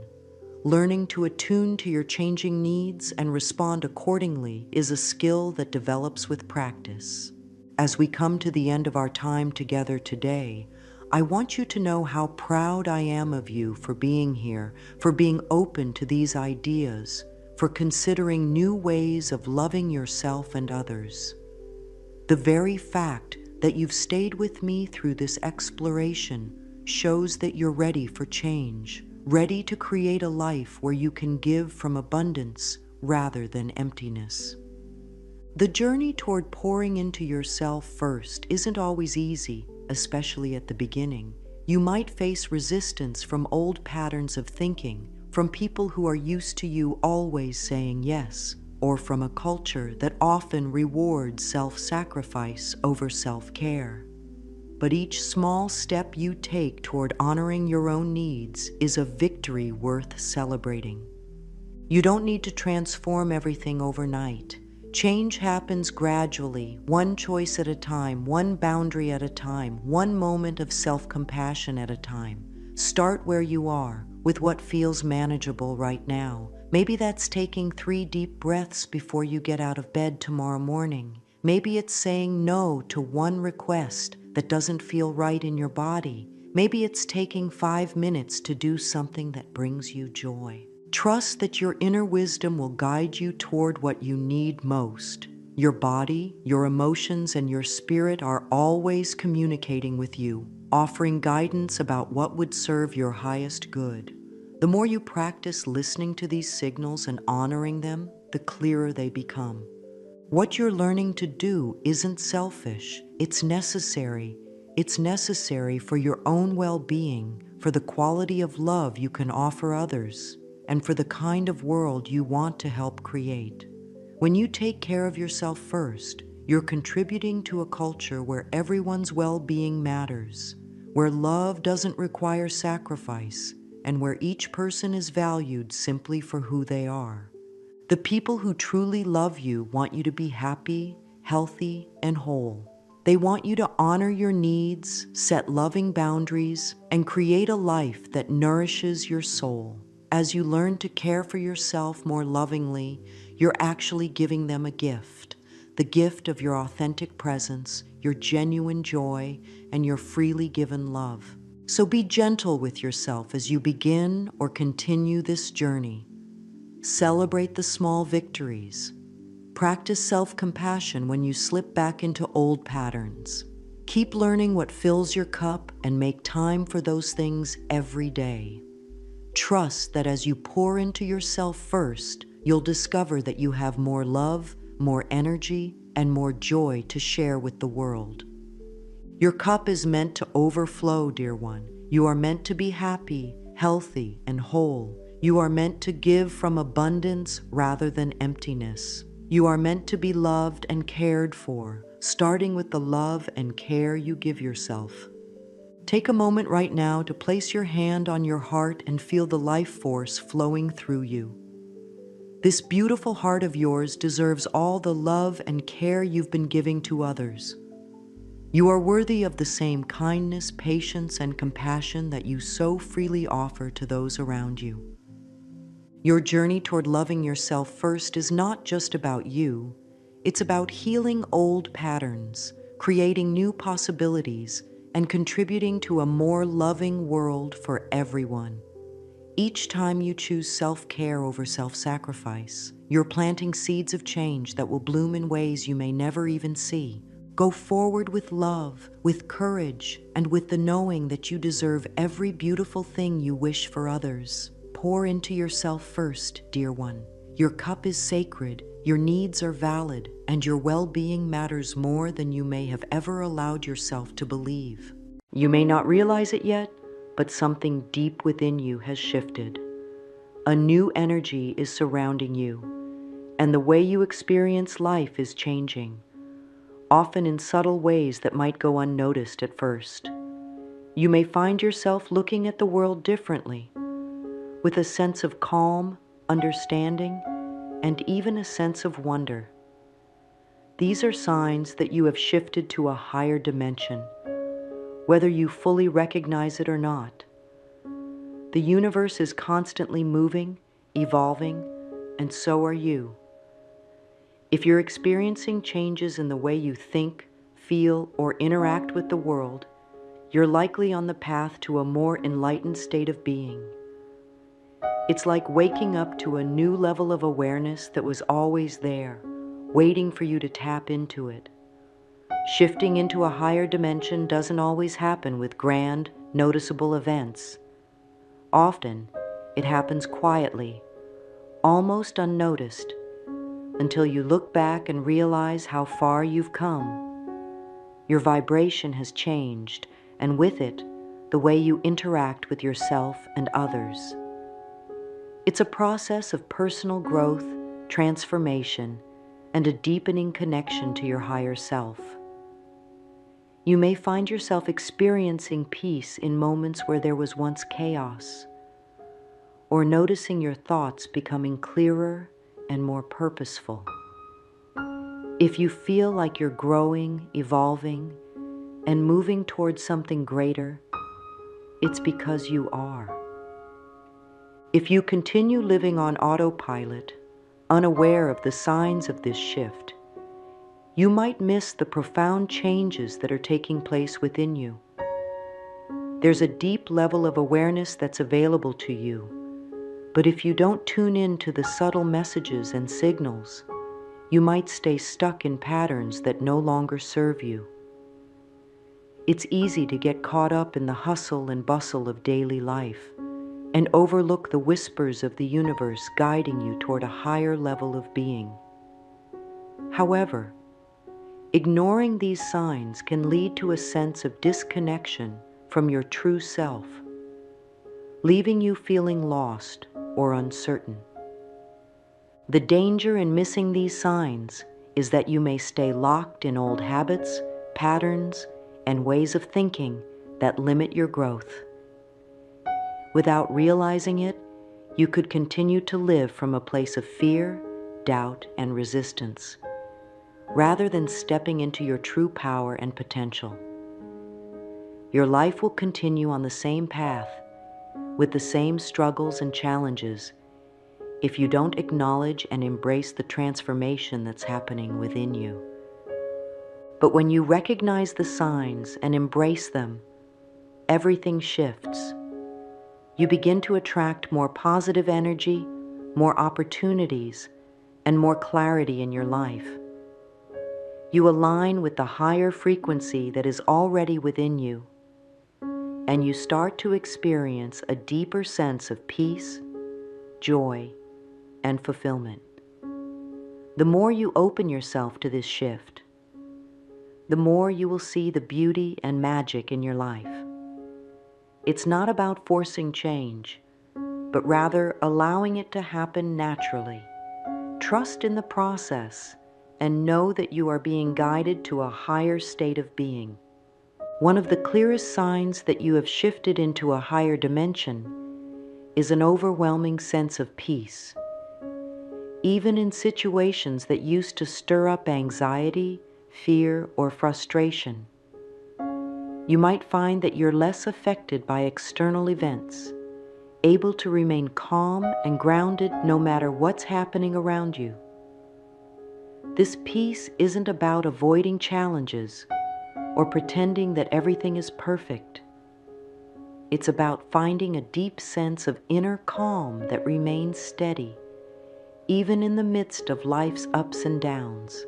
Learning to attune to your changing needs and respond accordingly is a skill that develops with practice. As we come to the end of our time together today, I want you to know how proud I am of you for being here, for being open to these ideas, for considering new ways of loving yourself and others. The very fact that you've stayed with me through this exploration shows that you're ready for change, ready to create a life where you can give from abundance rather than emptiness. The journey toward pouring into yourself first isn't always easy, especially at the beginning. You might face resistance from old patterns of thinking, from people who are used to you always saying yes, or from a culture that often rewards self-sacrifice over self-care. But each small step you take toward honoring your own needs is a victory worth celebrating. You don't need to transform everything overnight. Change happens gradually, one choice at a time, one boundary at a time, one moment of self-compassion at a time. Start where you are, with what feels manageable right now. Maybe that's taking 3 deep breaths before you get out of bed tomorrow morning. Maybe it's saying no to one request that doesn't feel right in your body. Maybe it's taking 5 minutes to do something that brings you joy. Trust that your inner wisdom will guide you toward what you need most. Your body, your emotions, and your spirit are always communicating with you, offering guidance about what would serve your highest good. The more you practice listening to these signals and honoring them, the clearer they become. What you're learning to do isn't selfish, it's necessary. It's necessary for your own well-being, for the quality of love you can offer others, and for the kind of world you want to help create. When you take care of yourself first, you're contributing to a culture where everyone's well-being matters, where love doesn't require sacrifice, and where each person is valued simply for who they are. The people who truly love you want you to be happy, healthy, and whole. They want you to honor your needs, set loving boundaries, and create a life that nourishes your soul. As you learn to care for yourself more lovingly, you're actually giving them a gift, the gift of your authentic presence, your genuine joy, and your freely given love. So be gentle with yourself as you begin or continue this journey. Celebrate the small victories. Practice self-compassion when you slip back into old patterns. Keep learning what fills your cup and make time for those things every day. Trust that as you pour into yourself first, you'll discover that you have more love, more energy, and more joy to share with the world. Your cup is meant to overflow, dear one. You are meant to be happy, healthy, and whole. You are meant to give from abundance rather than emptiness. You are meant to be loved and cared for, starting with the love and care you give yourself. Take a moment right now to place your hand on your heart and feel the life force flowing through you. This beautiful heart of yours deserves all the love and care you've been giving to others. You are worthy of the same kindness, patience, and compassion that you so freely offer to those around you. Your journey toward loving yourself first is not just about you. It's about healing old patterns, creating new possibilities, and contributing to a more loving world for everyone. Each time you choose self-care over self-sacrifice, you're planting seeds of change that will bloom in ways you may never even see. Go forward with love, with courage, and with the knowing that you deserve every beautiful thing you wish for others. Pour into yourself first, dear one. Your cup is sacred, your needs are valid, and your well-being matters more than you may have ever allowed yourself to believe. You may not realize it yet, but something deep within you has shifted. A new energy is surrounding you, and the way you experience life is changing, often in subtle ways that might go unnoticed at first. You may find yourself looking at the world differently, with a sense of calm, understanding, and even a sense of wonder. These are signs that you have shifted to a higher dimension, whether you fully recognize it or not. The universe is constantly moving, evolving, and so are you. If you're experiencing changes in the way you think, feel, or interact with the world, you're likely on the path to a more enlightened state of being. It's like waking up to a new level of awareness that was always there, waiting for you to tap into it. Shifting into a higher dimension doesn't always happen with grand, noticeable events. Often, it happens quietly, almost unnoticed, until you look back and realize how far you've come. Your vibration has changed, and with it, the way you interact with yourself and others. It's a process of personal growth transformation, and a deepening connection to your higher self. You may find yourself experiencing peace in moments where there was once chaos, or noticing your thoughts becoming clearer and more purposeful. If you feel like you're growing, evolving, and moving towards something greater, it's because you are. If you continue living on autopilot, unaware of the signs of this shift, you might miss the profound changes that are taking place within you. There's a deep level of awareness that's available to you, but if you don't tune in to the subtle messages and signals, you might stay stuck in patterns that no longer serve you. It's easy to get caught up in the hustle and bustle of daily life and overlook the whispers of the universe guiding you toward a higher level of being. However, ignoring these signs can lead to a sense of disconnection from your true self, leaving you feeling lost or uncertain. The danger in missing these signs is that you may stay locked in old habits, patterns, and ways of thinking that limit your growth. Without realizing it, you could continue to live from a place of fear, doubt, and resistance, rather than stepping into your true power and potential. Your life will continue on the same path, with the same struggles and challenges, if you don't acknowledge and embrace the transformation that's happening within you. But when you recognize the signs and embrace them, everything shifts. You begin to attract more positive energy, more opportunities, and more clarity in your life. You align with the higher frequency that is already within you, and you start to experience a deeper sense of peace, joy, and fulfillment. The more you open yourself to this shift, the more you will see the beauty and magic in your life. It's not about forcing change, but rather allowing it to happen naturally. Trust in the process and know that you are being guided to a higher state of being. One of the clearest signs that you have shifted into a higher dimension is an overwhelming sense of peace. Even in situations that used to stir up anxiety, fear, or frustration, you might find that you're less affected by external events, able to remain calm and grounded no matter what's happening around you. This peace isn't about avoiding challenges or pretending that everything is perfect. It's about finding a deep sense of inner calm that remains steady, even in the midst of life's ups and downs.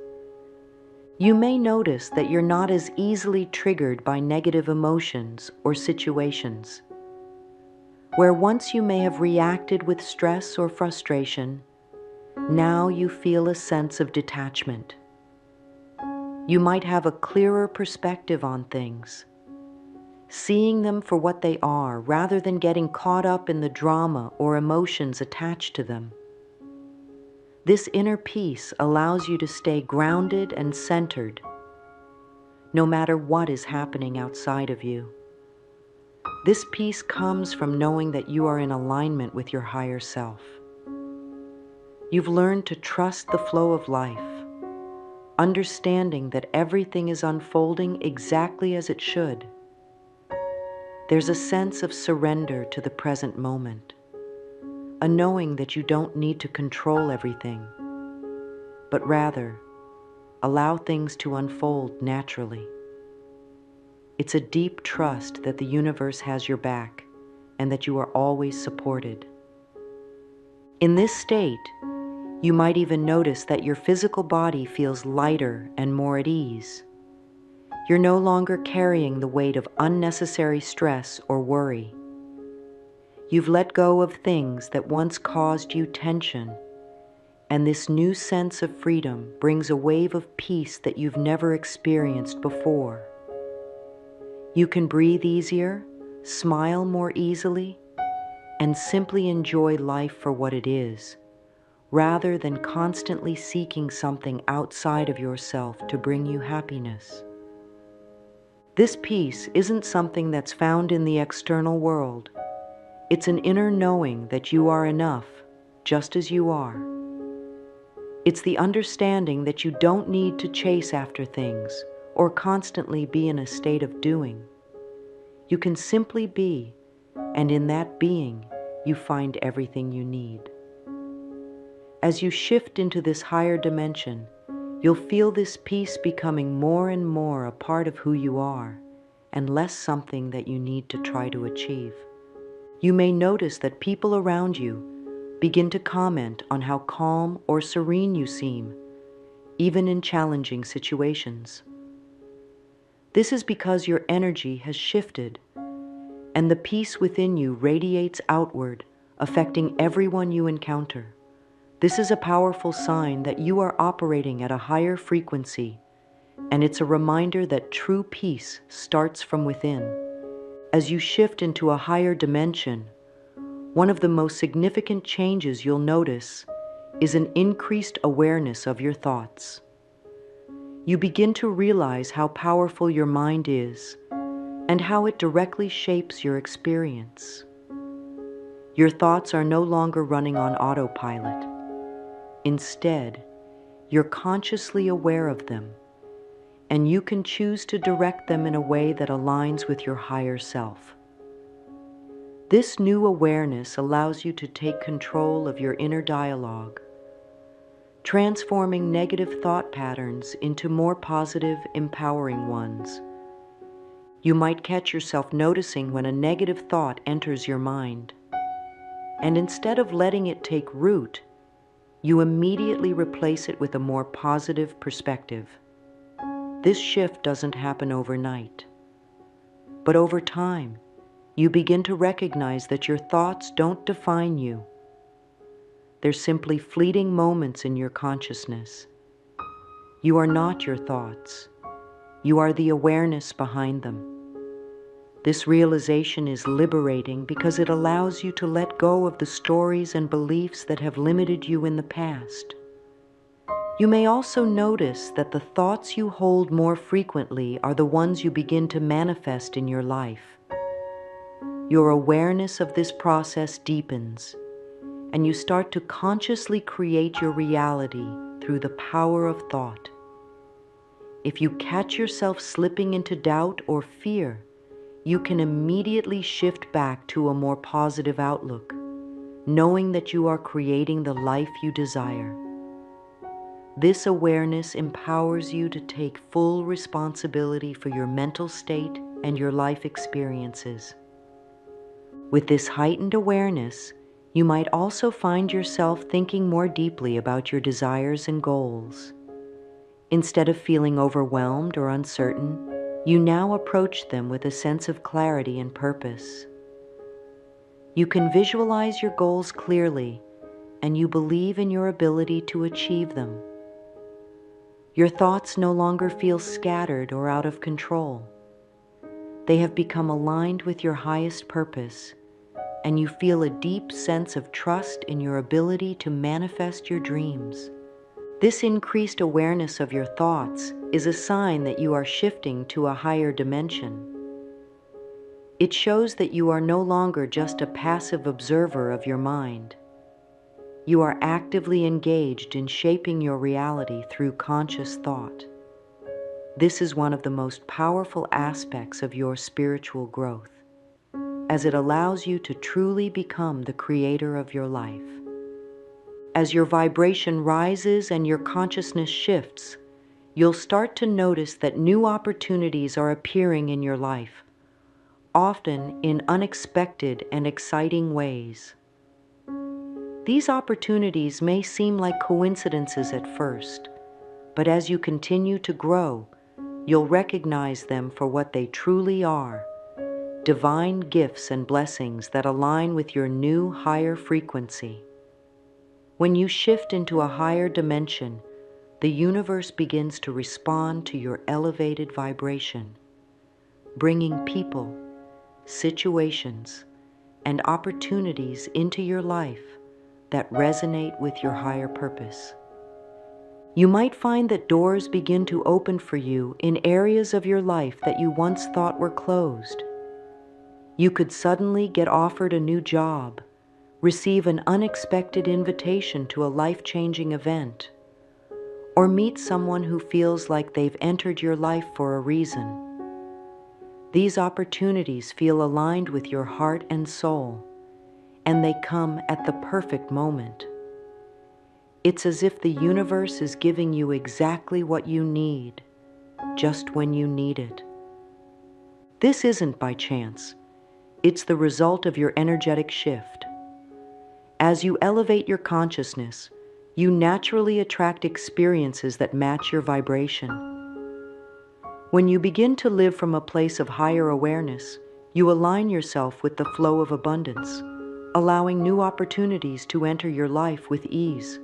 You may notice that you're not as easily triggered by negative emotions or situations. Where once you may have reacted with stress or frustration, now you feel a sense of detachment. You might have a clearer perspective on things, seeing them for what they are rather than getting caught up in the drama or emotions attached to them. This inner peace allows you to stay grounded and centered, no matter what is happening outside of you. This peace comes from knowing that you are in alignment with your higher self. You've learned to trust the flow of life, understanding that everything is unfolding exactly as it should. There's a sense of surrender to the present moment, a knowing that you don't need to control everything, but rather allow things to unfold naturally. It's a deep trust that the universe has your back and that you are always supported. In this state, you might even notice that your physical body feels lighter and more at ease. You're no longer carrying the weight of unnecessary stress or worry. You've let go of things that once caused you tension, and this new sense of freedom brings a wave of peace that you've never experienced before. You can breathe easier, smile more easily, and simply enjoy life for what it is, rather than constantly seeking something outside of yourself to bring you happiness. This peace isn't something that's found in the external world. It's an inner knowing that you are enough, just as you are. It's the understanding that you don't need to chase after things or constantly be in a state of doing. You can simply be, and in that being, you find everything you need. As you shift into this higher dimension, you'll feel this peace becoming more and more a part of who you are, and less something that you need to try to achieve. You may notice that people around you begin to comment on how calm or serene you seem, even in challenging situations. This is because your energy has shifted, and the peace within you radiates outward, affecting everyone you encounter. This is a powerful sign that you are operating at a higher frequency, and it's a reminder that true peace starts from within. As you shift into a higher dimension, one of the most significant changes you'll notice is an increased awareness of your thoughts. You begin to realize how powerful your mind is and how it directly shapes your experience. Your thoughts are no longer running on autopilot. Instead, you're consciously aware of them, and you can choose to direct them in a way that aligns with your higher self. This new awareness allows you to take control of your inner dialogue, transforming negative thought patterns into more positive, empowering ones. You might catch yourself noticing when a negative thought enters your mind, and instead of letting it take root, you immediately replace it with a more positive perspective. This shift doesn't happen overnight, but over time, you begin to recognize that your thoughts don't define you. They're simply fleeting moments in your consciousness. You are not your thoughts. You are the awareness behind them. This realization is liberating because it allows you to let go of the stories and beliefs that have limited you in the past. You may also notice that the thoughts you hold more frequently are the ones you begin to manifest in your life. Your awareness of this process deepens, and you start to consciously create your reality through the power of thought. If you catch yourself slipping into doubt or fear, you can immediately shift back to a more positive outlook, knowing that you are creating the life you desire. This awareness empowers you to take full responsibility for your mental state and your life experiences. With this heightened awareness, you might also find yourself thinking more deeply about your desires and goals. Instead of feeling overwhelmed or uncertain, you now approach them with a sense of clarity and purpose. You can visualize your goals clearly, and you believe in your ability to achieve them. Your thoughts no longer feel scattered or out of control. They have become aligned with your highest purpose, and you feel a deep sense of trust in your ability to manifest your dreams. This increased awareness of your thoughts is a sign that you are shifting to a higher dimension. It shows that you are no longer just a passive observer of your mind. You are actively engaged in shaping your reality through conscious thought. This is one of the most powerful aspects of your spiritual growth, as it allows you to truly become the creator of your life. As your vibration rises and your consciousness shifts, you'll start to notice that new opportunities are appearing in your life, often in unexpected and exciting ways. These opportunities may seem like coincidences at first, but as you continue to grow, you'll recognize them for what they truly are: divine gifts and blessings that align with your new higher frequency. When you shift into a higher dimension, the universe begins to respond to your elevated vibration, bringing people, situations, and opportunities into your life that resonate with your higher purpose. You might find that doors begin to open for you in areas of your life that you once thought were closed. You could suddenly get offered a new job, receive an unexpected invitation to a life-changing event, or meet someone who feels like they've entered your life for a reason. These opportunities feel aligned with your heart and soul, and they come at the perfect moment. It's as if the universe is giving you exactly what you need, just when you need it. This isn't by chance. It's the result of your energetic shift. As you elevate your consciousness, you naturally attract experiences that match your vibration. When you begin to live from a place of higher awareness, you align yourself with the flow of abundance, allowing new opportunities to enter your life with ease.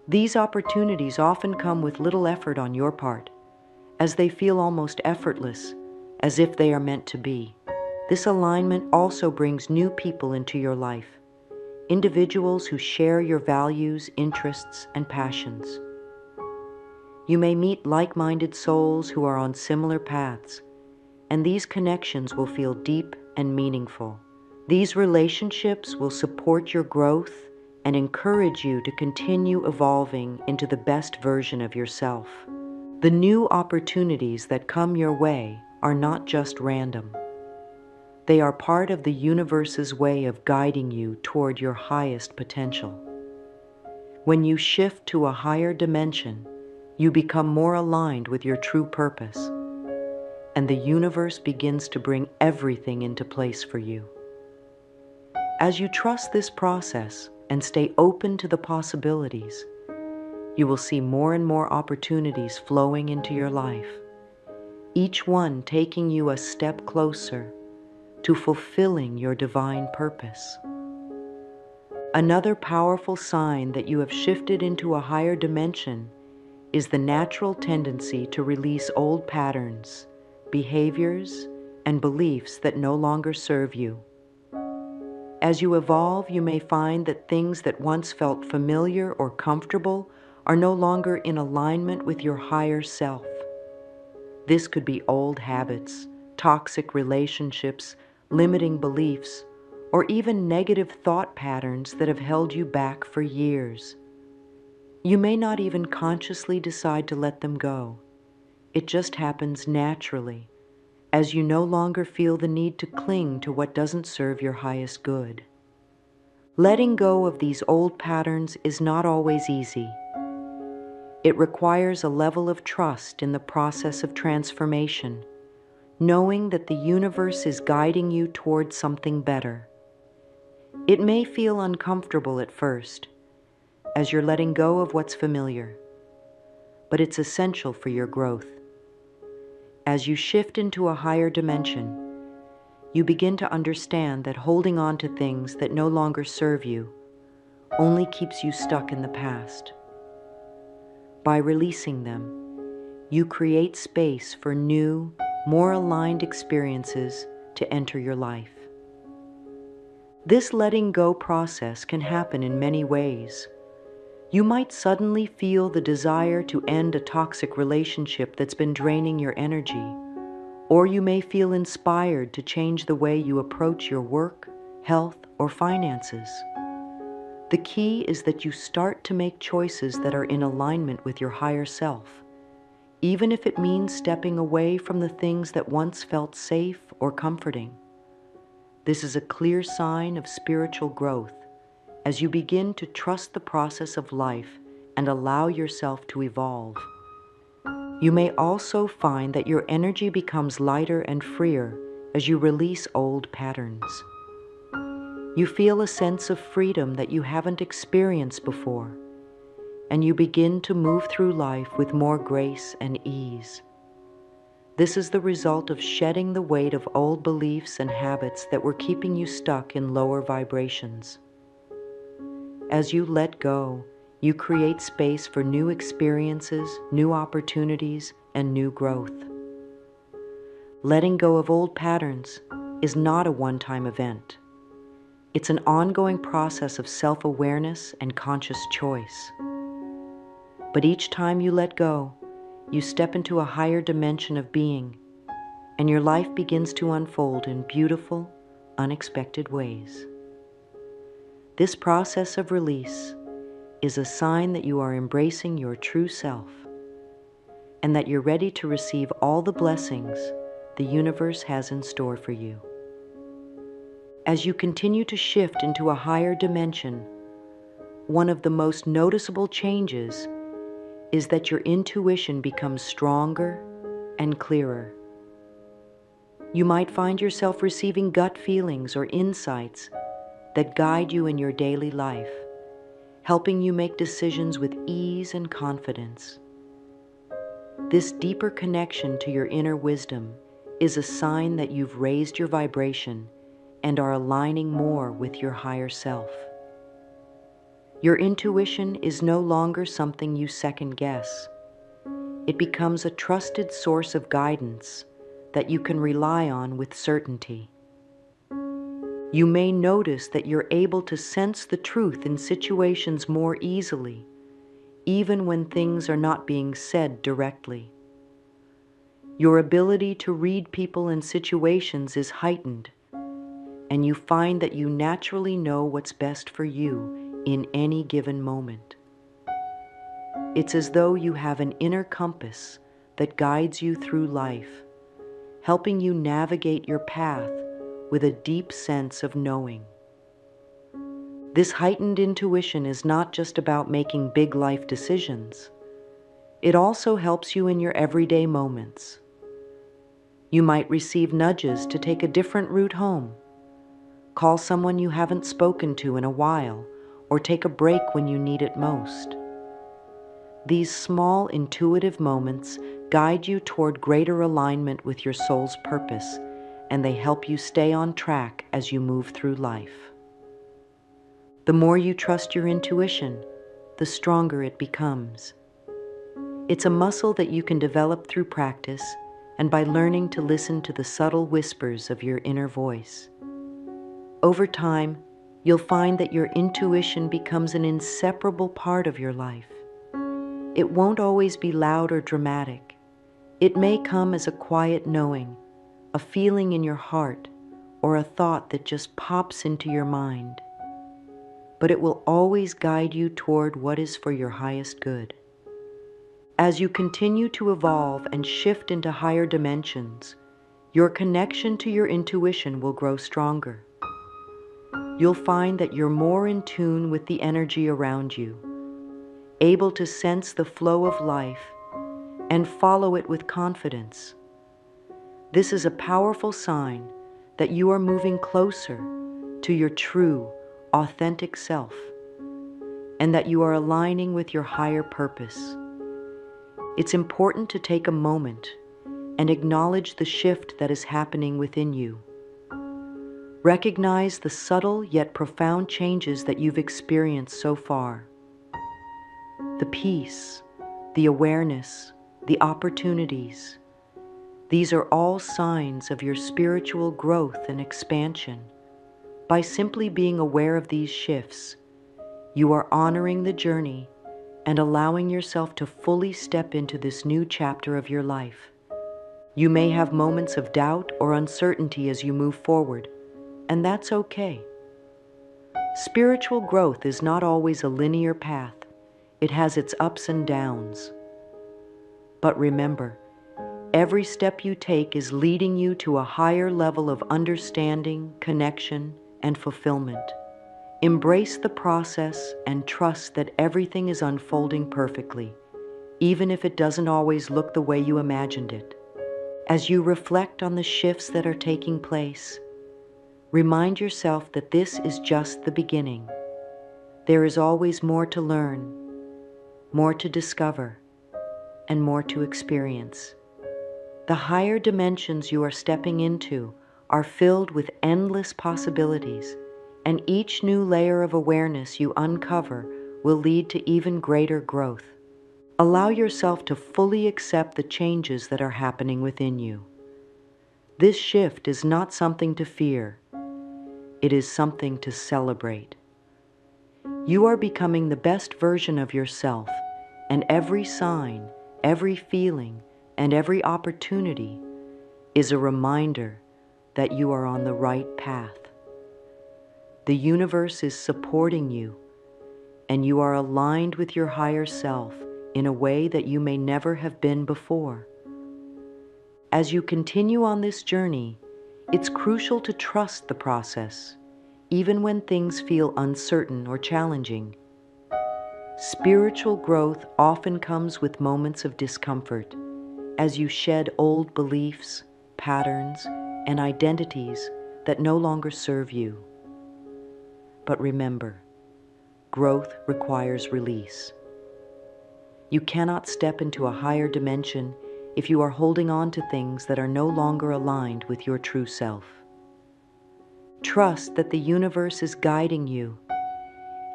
These opportunities often come with little effort on your part, as they feel almost effortless, as if they are meant to be. This alignment also brings new people into your life, individuals who share your values, interests, and passions. You may meet like-minded souls who are on similar paths, and these connections will feel deep and meaningful. These relationships will support your growth and encourage you to continue evolving into the best version of yourself. The new opportunities that come your way are not just random. They are part of the universe's way of guiding you toward your highest potential. When you shift to a higher dimension, you become more aligned with your true purpose, and the universe begins to bring everything into place for you. As you trust this process and stay open to the possibilities, you will see more and more opportunities flowing into your life, each one taking you a step closer to fulfilling your divine purpose. Another powerful sign that you have shifted into a higher dimension is the natural tendency to release old patterns, behaviors, and beliefs that no longer serve you. As you evolve, you may find that things that once felt familiar or comfortable are no longer in alignment with your higher self. This could be old habits, toxic relationships, limiting beliefs, or even negative thought patterns that have held you back for years. You may not even consciously decide to let them go. It just happens naturally, as you no longer feel the need to cling to what doesn't serve your highest good. Letting go of these old patterns is not always easy. It requires a level of trust in the process of transformation, knowing that the universe is guiding you towards something better. It may feel uncomfortable at first, as you're letting go of what's familiar, but it's essential for your growth. As you shift into a higher dimension, you begin to understand that holding on to things that no longer serve you only keeps you stuck in the past. By releasing them, you create space for new, more aligned experiences to enter your life. This letting go process can happen in many ways. You might suddenly feel the desire to end a toxic relationship that's been draining your energy, or you may feel inspired to change the way you approach your work, health, or finances. The key is that you start to make choices that are in alignment with your higher self, even if it means stepping away from the things that once felt safe or comforting. This is a clear sign of spiritual growth, as you begin to trust the process of life and allow yourself to evolve. You may also find that your energy becomes lighter and freer as you release old patterns. You feel a sense of freedom that you haven't experienced before, and you begin to move through life with more grace and ease. This is the result of shedding the weight of old beliefs and habits that were keeping you stuck in lower vibrations. As you let go, you create space for new experiences, new opportunities, and new growth. Letting go of old patterns is not a one-time event. It's an ongoing process of self-awareness and conscious choice. But each time you let go, you step into a higher dimension of being, and your life begins to unfold in beautiful, unexpected ways. This process of release is a sign that you are embracing your true self and that you're ready to receive all the blessings the universe has in store for you. As you continue to shift into a higher dimension, one of the most noticeable changes is that your intuition becomes stronger and clearer. You might find yourself receiving gut feelings or insights that guide you in your daily life, helping you make decisions with ease and confidence. This deeper connection to your inner wisdom is a sign that you've raised your vibration and are aligning more with your higher self. Your intuition is no longer something you second guess. It becomes a trusted source of guidance that you can rely on with certainty. You may notice that you're able to sense the truth in situations more easily, even when things are not being said directly. Your ability to read people and situations is heightened, and you find that you naturally know what's best for you in any given moment. It's as though you have an inner compass that guides you through life, helping you navigate your path with a deep sense of knowing. This heightened intuition is not just about making big life decisions. It also helps you in your everyday moments. You might receive nudges to take a different route home, call someone you haven't spoken to in a while, or take a break when you need it most. These small intuitive moments guide you toward greater alignment with your soul's purpose, and they help you stay on track as you move through life. The more you trust your intuition, the stronger it becomes. It's a muscle that you can develop through practice and by learning to listen to the subtle whispers of your inner voice. Over time, you'll find that your intuition becomes an inseparable part of your life. It won't always be loud or dramatic. It may come as a quiet knowing, a feeling in your heart, or a thought that just pops into your mind. But it will always guide you toward what is for your highest good. As you continue to evolve and shift into higher dimensions, your connection to your intuition will grow stronger. You'll find that you're more in tune with the energy around you, able to sense the flow of life and follow it with confidence. This is a powerful sign that you are moving closer to your true, authentic self, and that you are aligning with your higher purpose. It's important to take a moment and acknowledge the shift that is happening within you. Recognize the subtle yet profound changes that you've experienced so far. The peace, the awareness, the opportunities. These are all signs of your spiritual growth and expansion. By simply being aware of these shifts, you are honoring the journey and allowing yourself to fully step into this new chapter of your life. You may have moments of doubt or uncertainty as you move forward, and that's okay. Spiritual growth is not always a linear path. It has its ups and downs. But remember, every step you take is leading you to a higher level of understanding, connection, and fulfillment. Embrace the process and trust that everything is unfolding perfectly, even if it doesn't always look the way you imagined it. As you reflect on the shifts that are taking place, remind yourself that this is just the beginning. There is always more to learn, more to discover, and more to experience. The higher dimensions you are stepping into are filled with endless possibilities, and each new layer of awareness you uncover will lead to even greater growth. Allow yourself to fully accept the changes that are happening within you. This shift is not something to fear. It is something to celebrate. You are becoming the best version of yourself, and every sign, every feeling, and every opportunity is a reminder that you are on the right path. The universe is supporting you, and you are aligned with your higher self in a way that you may never have been before. As you continue on this journey, it's crucial to trust the process, even when things feel uncertain or challenging. Spiritual growth often comes with moments of discomfort as you shed old beliefs, patterns, and identities that no longer serve you. But remember, growth requires release. You cannot step into a higher dimension if you are holding on to things that are no longer aligned with your true self. Trust that the universe is guiding you,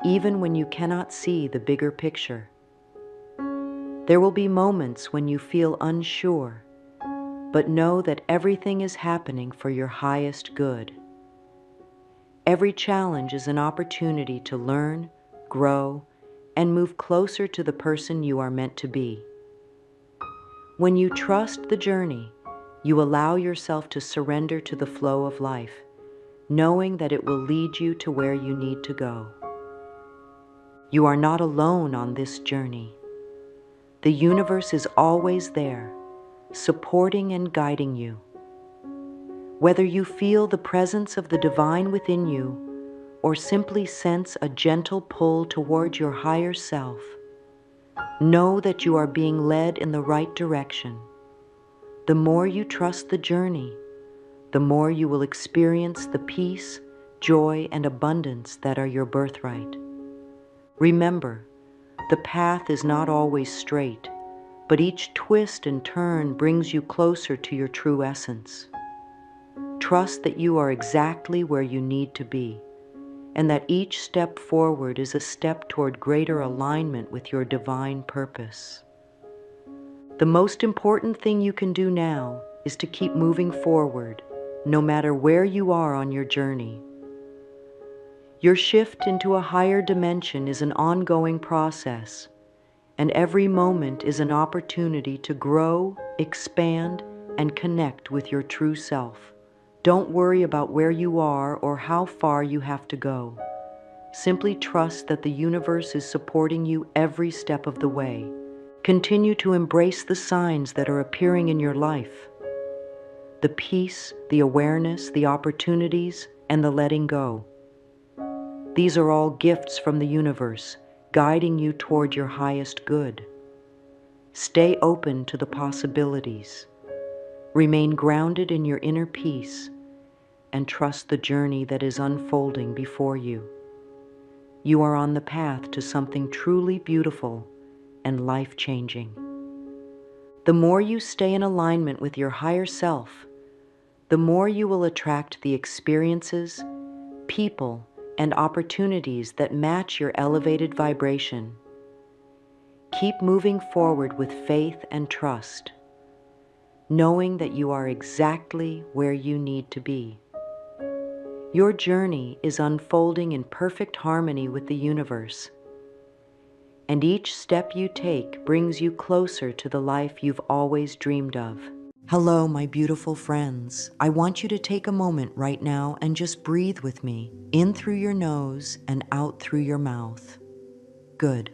even when you cannot see the bigger picture. There will be moments when you feel unsure, but know that everything is happening for your highest good. Every challenge is an opportunity to learn, grow, and move closer to the person you are meant to be. When you trust the journey, you allow yourself to surrender to the flow of life, knowing that it will lead you to where you need to go. You are not alone on this journey. The universe is always there, supporting and guiding you. Whether you feel the presence of the divine within you or simply sense a gentle pull toward your higher self, know that you are being led in the right direction. The more you trust the journey, the more you will experience the peace, joy, and abundance that are your birthright. Remember, the path is not always straight, but each twist and turn brings you closer to your true essence. Trust that you are exactly where you need to be, and that each step forward is a step toward greater alignment with your divine purpose. The most important thing you can do now is to keep moving forward, no matter where you are on your journey. Your shift into a higher dimension is an ongoing process, and every moment is an opportunity to grow, expand, and connect with your true self. Don't worry about where you are or how far you have to go. Simply trust that the universe is supporting you every step of the way. Continue to embrace the signs that are appearing in your life. The peace, the awareness, the opportunities, and the letting go. These are all gifts from the universe, guiding you toward your highest good. Stay open to the possibilities. Remain grounded in your inner peace and trust the journey that is unfolding before you. You are on the path to something truly beautiful and life-changing. The more you stay in alignment with your higher self, the more you will attract the experiences, people, and opportunities that match your elevated vibration. Keep moving forward with faith and trust, knowing that you are exactly where you need to be. Your journey is unfolding in perfect harmony with the universe, and each step you take brings you closer to the life you've always dreamed of. Hello, my beautiful friends. I want you to take a moment right now and just breathe with me, in through your nose and out through your mouth. Good.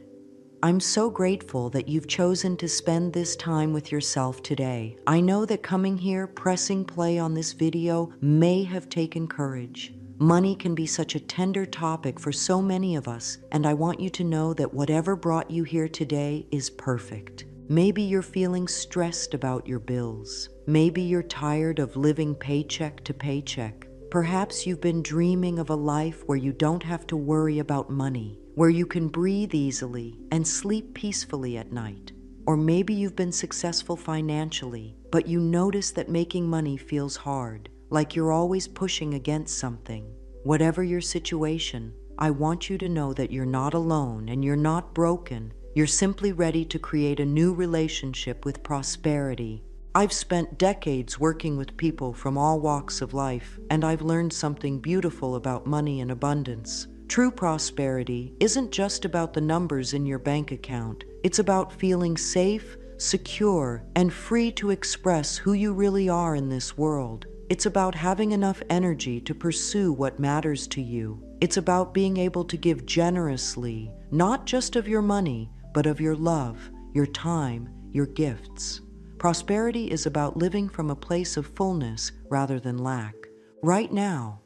I'm so grateful that you've chosen to spend this time with yourself today. I know that coming here, pressing play on this video may have taken courage. Money can be such a tender topic for so many of us, and I want you to know that whatever brought you here today is perfect. Maybe you're feeling stressed about your bills. Maybe you're tired of living paycheck to paycheck. Perhaps you've been dreaming of a life where you don't have to worry about money, where you can breathe easily and sleep peacefully at night. Or maybe you've been successful financially, but you notice that making money feels hard, like you're always pushing against something. Whatever your situation, I want you to know that you're not alone and you're not broken. You're simply ready to create a new relationship with prosperity. I've spent decades working with people from all walks of life, and I've learned something beautiful about money and abundance. True prosperity isn't just about the numbers in your bank account. It's about feeling safe, secure, and free to express who you really are in this world. It's about having enough energy to pursue what matters to you. It's about being able to give generously, not just of your money, but of your love, your time, your gifts. Prosperity is about living from a place of fullness rather than lack. Right now,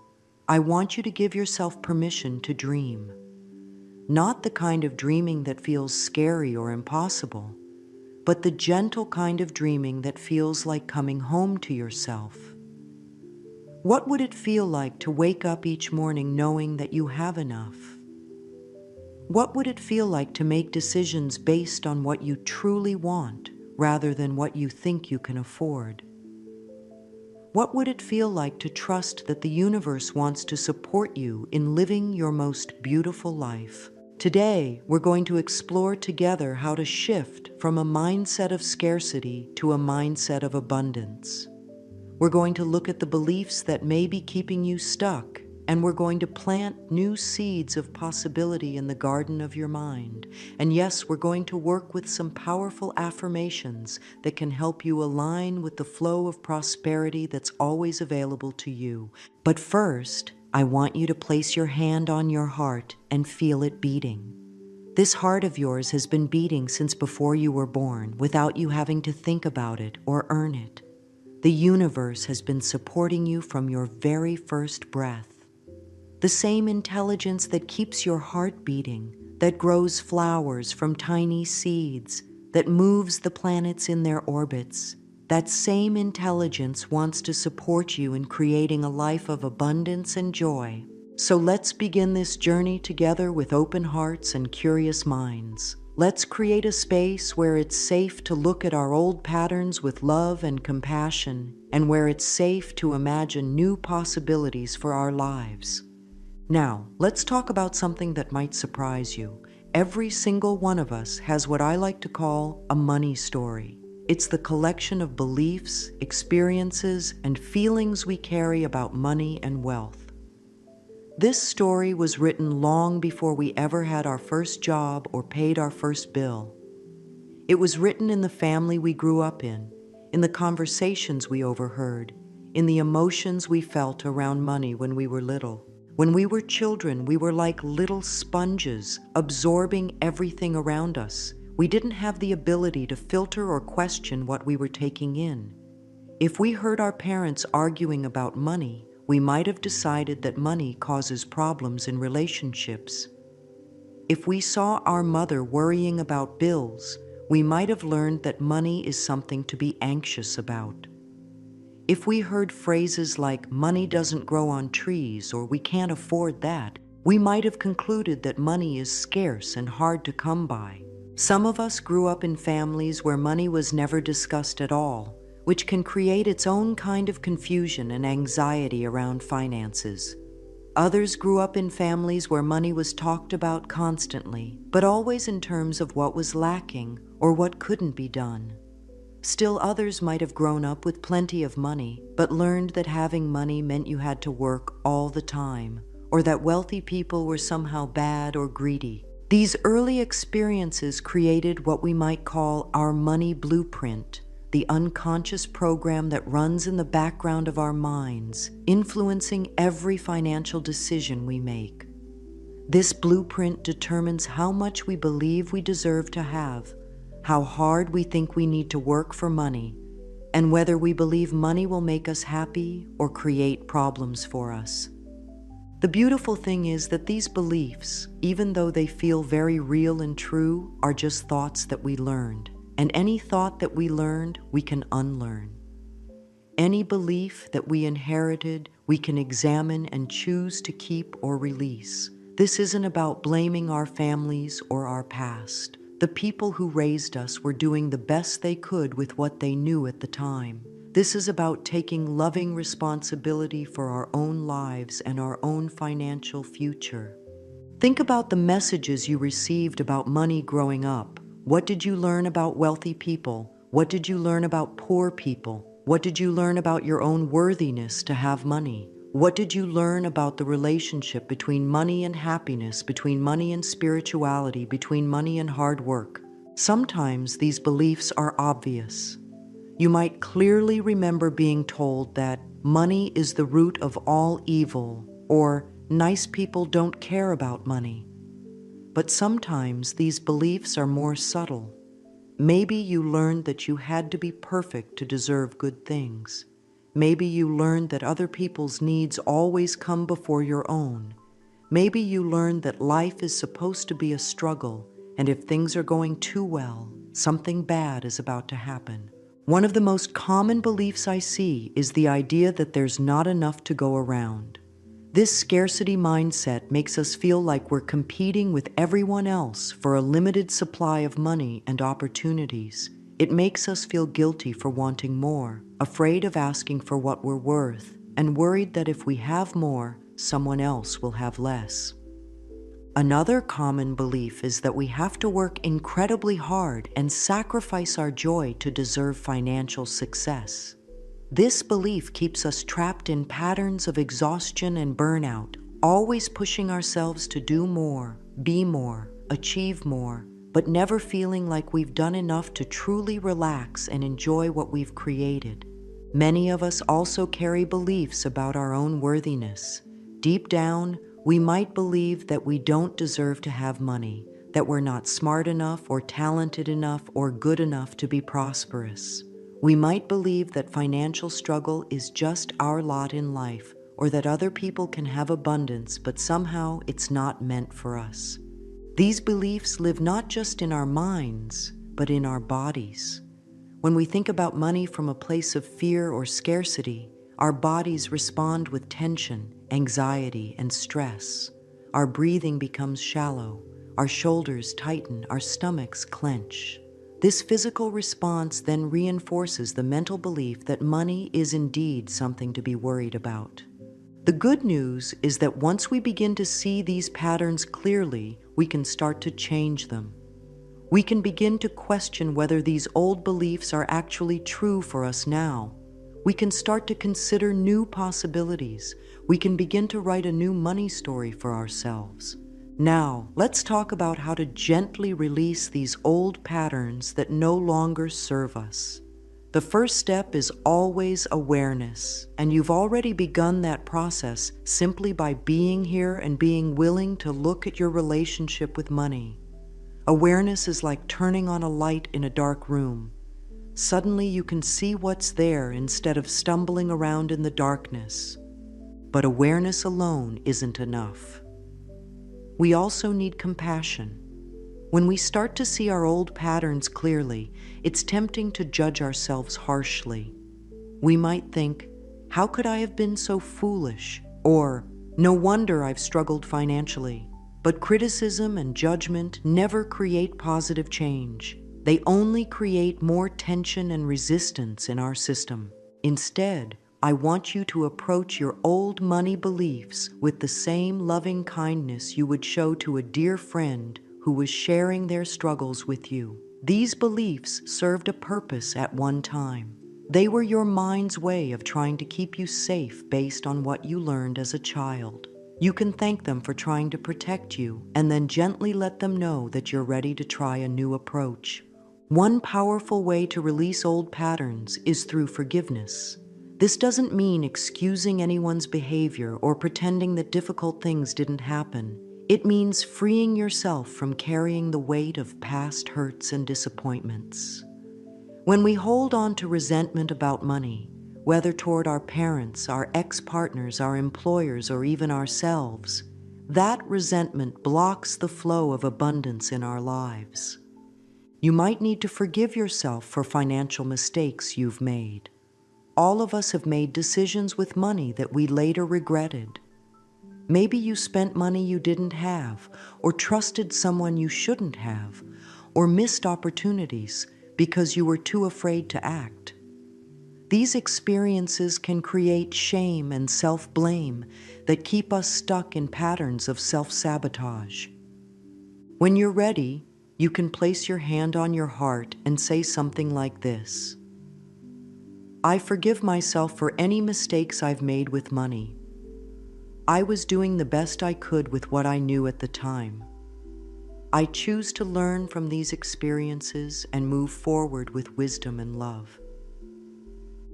I want you to give yourself permission to dream. Not the kind of dreaming that feels scary or impossible, but the gentle kind of dreaming that feels like coming home to yourself. What would it feel like to wake up each morning knowing that you have enough? What would it feel like to make decisions based on what you truly want rather than what you think you can afford? What would it feel like to trust that the universe wants to support you in living your most beautiful life? Today, we're going to explore together how to shift from a mindset of scarcity to a mindset of abundance. We're going to look at the beliefs that may be keeping you stuck, and we're going to plant new seeds of possibility in the garden of your mind. And yes, we're going to work with some powerful affirmations that can help you align with the flow of prosperity that's always available to you. But first, I want you to place your hand on your heart and feel it beating. This heart of yours has been beating since before you were born, without you having to think about it or earn it. The universe has been supporting you from your very first breath. The same intelligence that keeps your heart beating, that grows flowers from tiny seeds, that moves the planets in their orbits, that same intelligence wants to support you in creating a life of abundance and joy. So let's begin this journey together with open hearts and curious minds. Let's create a space where it's safe to look at our old patterns with love and compassion, and where it's safe to imagine new possibilities for our lives. Now, let's talk about something that might surprise you. Every single one of us has what I like to call a money story. It's the collection of beliefs, experiences, and feelings we carry about money and wealth. This story was written long before we ever had our first job or paid our first bill. It was written in the family we grew up in the conversations we overheard, in the emotions we felt around money when we were little. When we were children, we were like little sponges, absorbing everything around us. We didn't have the ability to filter or question what we were taking in. If we heard our parents arguing about money, we might have decided that money causes problems in relationships. If we saw our mother worrying about bills, we might have learned that money is something to be anxious about. If we heard phrases like, "money doesn't grow on trees," or "we can't afford that," we might have concluded that money is scarce and hard to come by. Some of us grew up in families where money was never discussed at all, which can create its own kind of confusion and anxiety around finances. Others grew up in families where money was talked about constantly, but always in terms of what was lacking or what couldn't be done. Still others might have grown up with plenty of money, but learned that having money meant you had to work all the time, or that wealthy people were somehow bad or greedy. These early experiences created what we might call our money blueprint, the unconscious program that runs in the background of our minds, influencing every financial decision we make. This blueprint determines how much we believe we deserve to have, how hard we think we need to work for money, and whether we believe money will make us happy or create problems for us. The beautiful thing is that these beliefs, even though they feel very real and true, are just thoughts that we learned. And any thought that we learned, we can unlearn. Any belief that we inherited, we can examine and choose to keep or release. This isn't about blaming our families or our past. The people who raised us were doing the best they could with what they knew at the time. This is about taking loving responsibility for our own lives and our own financial future. Think about the messages you received about money growing up. What did you learn about wealthy people? What did you learn about poor people? What did you learn about your own worthiness to have money? What did you learn about the relationship between money and happiness, between money and spirituality, between money and hard work? Sometimes these beliefs are obvious. You might clearly remember being told that money is the root of all evil, or nice people don't care about money. But sometimes these beliefs are more subtle. Maybe you learned that you had to be perfect to deserve good things. Maybe you learned that other people's needs always come before your own. Maybe you learned that life is supposed to be a struggle, and if things are going too well, something bad is about to happen. One of the most common beliefs I see is the idea that there's not enough to go around. This scarcity mindset makes us feel like we're competing with everyone else for a limited supply of money and opportunities. It makes us feel guilty for wanting more, afraid of asking for what we're worth, and worried that if we have more, someone else will have less. Another common belief is that we have to work incredibly hard and sacrifice our joy to deserve financial success. This belief keeps us trapped in patterns of exhaustion and burnout, always pushing ourselves to do more, be more, achieve more, but never feeling like we've done enough to truly relax and enjoy what we've created. Many of us also carry beliefs about our own worthiness. Deep down, we might believe that we don't deserve to have money, that we're not smart enough or talented enough or good enough to be prosperous. We might believe that financial struggle is just our lot in life, or that other people can have abundance, but somehow it's not meant for us. These beliefs live not just in our minds, but in our bodies. When we think about money from a place of fear or scarcity, our bodies respond with tension, anxiety, and stress. Our breathing becomes shallow, our shoulders tighten, our stomachs clench. This physical response then reinforces the mental belief that money is indeed something to be worried about. The good news is that once we begin to see these patterns clearly, we can start to change them. We can begin to question whether these old beliefs are actually true for us now. We can start to consider new possibilities. We can begin to write a new money story for ourselves. Now, let's talk about how to gently release these old patterns that no longer serve us. The first step is always awareness, and you've already begun that process simply by being here and being willing to look at your relationship with money. Awareness is like turning on a light in a dark room. Suddenly you can see what's there instead of stumbling around in the darkness. But awareness alone isn't enough. We also need compassion. When we start to see our old patterns clearly, it's tempting to judge ourselves harshly. We might think, "How could I have been so foolish?" Or, "No wonder I've struggled financially." But criticism and judgment never create positive change. They only create more tension and resistance in our system. Instead, I want you to approach your old money beliefs with the same loving kindness you would show to a dear friend who was sharing their struggles with you. These beliefs served a purpose at one time. They were your mind's way of trying to keep you safe based on what you learned as a child. You can thank them for trying to protect you and then gently let them know that you're ready to try a new approach. One powerful way to release old patterns is through forgiveness. This doesn't mean excusing anyone's behavior or pretending that difficult things didn't happen. It means freeing yourself from carrying the weight of past hurts and disappointments. When we hold on to resentment about money, whether toward our parents, our ex-partners, our employers, or even ourselves, that resentment blocks the flow of abundance in our lives. You might need to forgive yourself for financial mistakes you've made. All of us have made decisions with money that we later regretted. Maybe you spent money you didn't have, or trusted someone you shouldn't have, or missed opportunities because you were too afraid to act. These experiences can create shame and self-blame that keep us stuck in patterns of self-sabotage. When you're ready, You can place your hand on your heart and say something like this: I forgive myself for any mistakes I've made with money. I was doing the best I could with what I knew at the time. I choose to learn from these experiences and move forward with wisdom and love.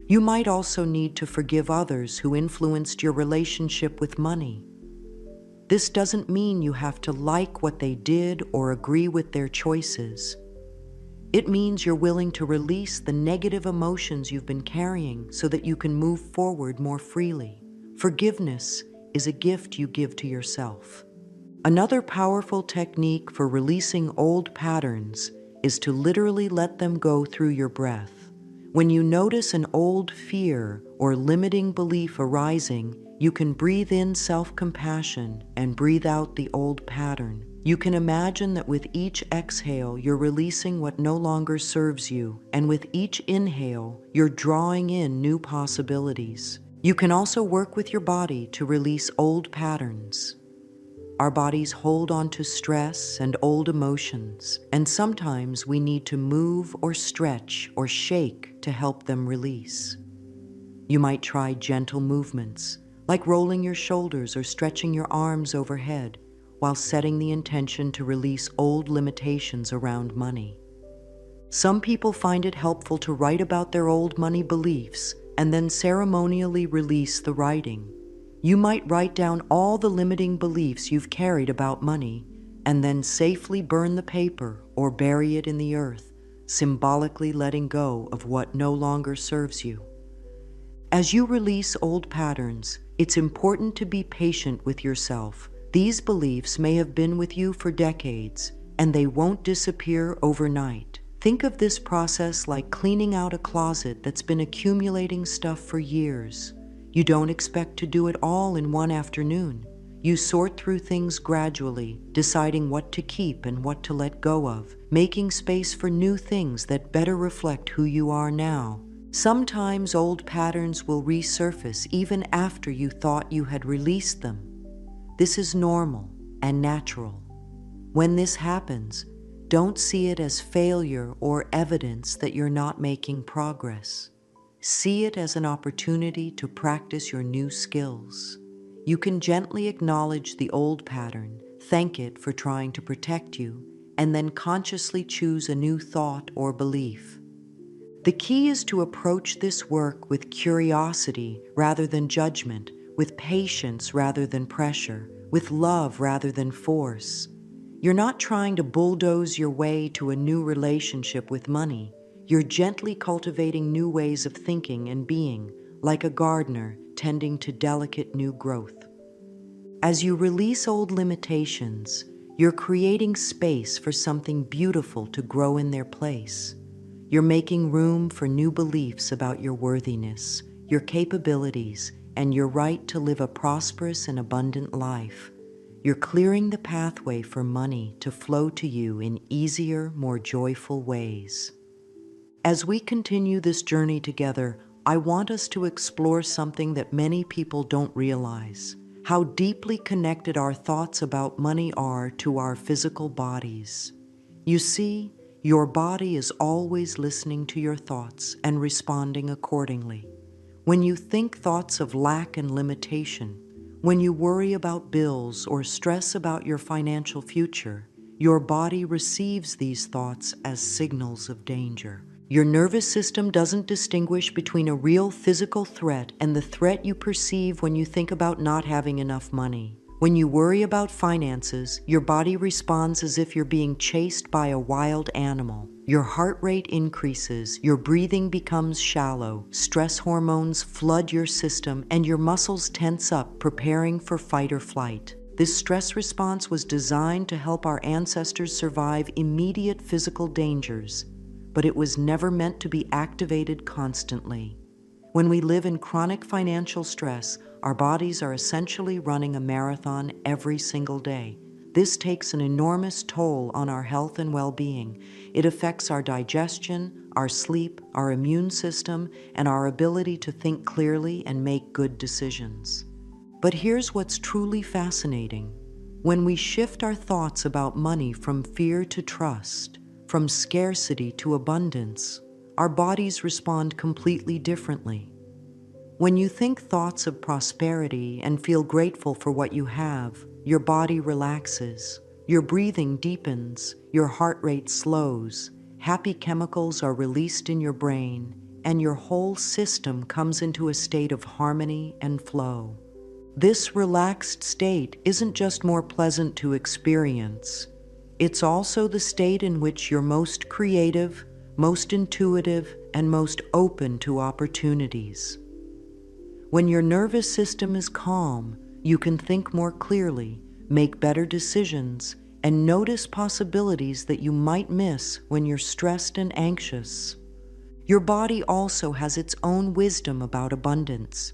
You might also need to forgive others who influenced your relationship with money. This doesn't mean you have to like what they did or agree with their choices. It means you're willing to release the negative emotions you've been carrying so that you can move forward more freely. Forgiveness is a gift you give to yourself. Another powerful technique for releasing old patterns is to literally let them go through your breath. When you notice an old fear or limiting belief arising, you can breathe in self-compassion and breathe out the old pattern. You can imagine that with each exhale, you're releasing what no longer serves you, and with each inhale, you're drawing in new possibilities. You can also work with your body to release old patterns. Our bodies hold on to stress and old emotions, and sometimes we need to move or stretch or shake to help them release. You might try gentle movements, like rolling your shoulders or stretching your arms overhead, while setting the intention to release old limitations around money. Some people find it helpful to write about their old money beliefs and then ceremonially release the writing. You might write down all the limiting beliefs you've carried about money and then safely burn the paper or bury it in the earth, symbolically letting go of what no longer serves you. As you release old patterns, it's important to be patient with yourself. These beliefs may have been with you for decades, and they won't disappear overnight. Think of this process like cleaning out a closet that's been accumulating stuff for years. You don't expect to do it all in one afternoon. You sort through things gradually, deciding what to keep and what to let go of, making space for new things that better reflect who you are now. Sometimes old patterns will resurface even after you thought you had released them. This is normal and natural. When this happens, don't see it as failure or evidence that you're not making progress. See it as an opportunity to practice your new skills. You can gently acknowledge the old pattern, thank it for trying to protect you, and then consciously choose a new thought or belief. The key is to approach this work with curiosity rather than judgment, with patience rather than pressure, with love rather than force. You're not trying to bulldoze your way to a new relationship with money. You're gently cultivating new ways of thinking and being, like a gardener tending to delicate new growth. As you release old limitations, you're creating space for something beautiful to grow in their place. You're making room for new beliefs about your worthiness, your capabilities, and your right to live a prosperous and abundant life. You're clearing the pathway for money to flow to you in easier, more joyful ways. As we continue this journey together, I want us to explore something that many people don't realize: how deeply connected our thoughts about money are to our physical bodies. You see, your body is always listening to your thoughts and responding accordingly. When you think thoughts of lack and limitation, when you worry about bills or stress about your financial future, your body receives these thoughts as signals of danger. Your nervous system doesn't distinguish between a real physical threat and the threat you perceive when you think about not having enough money. When you worry about finances, your body responds as if you're being chased by a wild animal. Your heart rate increases, your breathing becomes shallow, stress hormones flood your system, and your muscles tense up, preparing for fight or flight. This stress response was designed to help our ancestors survive immediate physical dangers, but it was never meant to be activated constantly. When we live in chronic financial stress, our bodies are essentially running a marathon every single day. This takes an enormous toll on our health and well-being. It affects our digestion, our sleep, our immune system, and our ability to think clearly and make good decisions. But here's what's truly fascinating. When we shift our thoughts about money from fear to trust, from scarcity to abundance, our bodies respond completely differently. When you think thoughts of prosperity and feel grateful for what you have, your body relaxes, your breathing deepens, your heart rate slows, happy chemicals are released in your brain, and your whole system comes into a state of harmony and flow. This relaxed state isn't just more pleasant to experience, it's also the state in which you're most creative, most intuitive, and most open to opportunities. When your nervous system is calm, you can think more clearly, make better decisions, and notice possibilities that you might miss when you're stressed and anxious. Your body also has its own wisdom about abundance.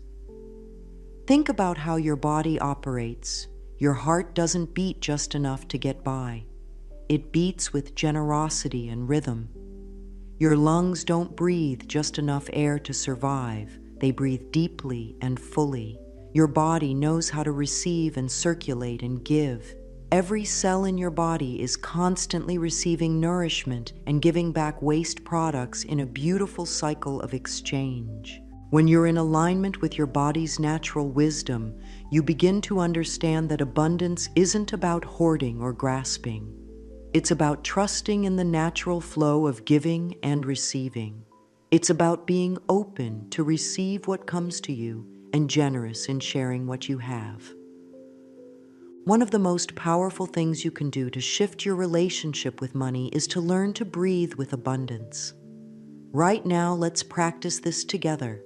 Think about how your body operates. Your heart doesn't beat just enough to get by. It beats with generosity and rhythm. Your lungs don't breathe just enough air to survive. They breathe deeply and fully. Your body knows how to receive and circulate and give. Every cell in your body is constantly receiving nourishment and giving back waste products in a beautiful cycle of exchange. When you're in alignment with your body's natural wisdom, you begin to understand that abundance isn't about hoarding or grasping. It's about trusting in the natural flow of giving and receiving. It's about being open to receive what comes to you and generous in sharing what you have. One of the most powerful things you can do to shift your relationship with money is to learn to breathe with abundance. Right now, let's practice this together.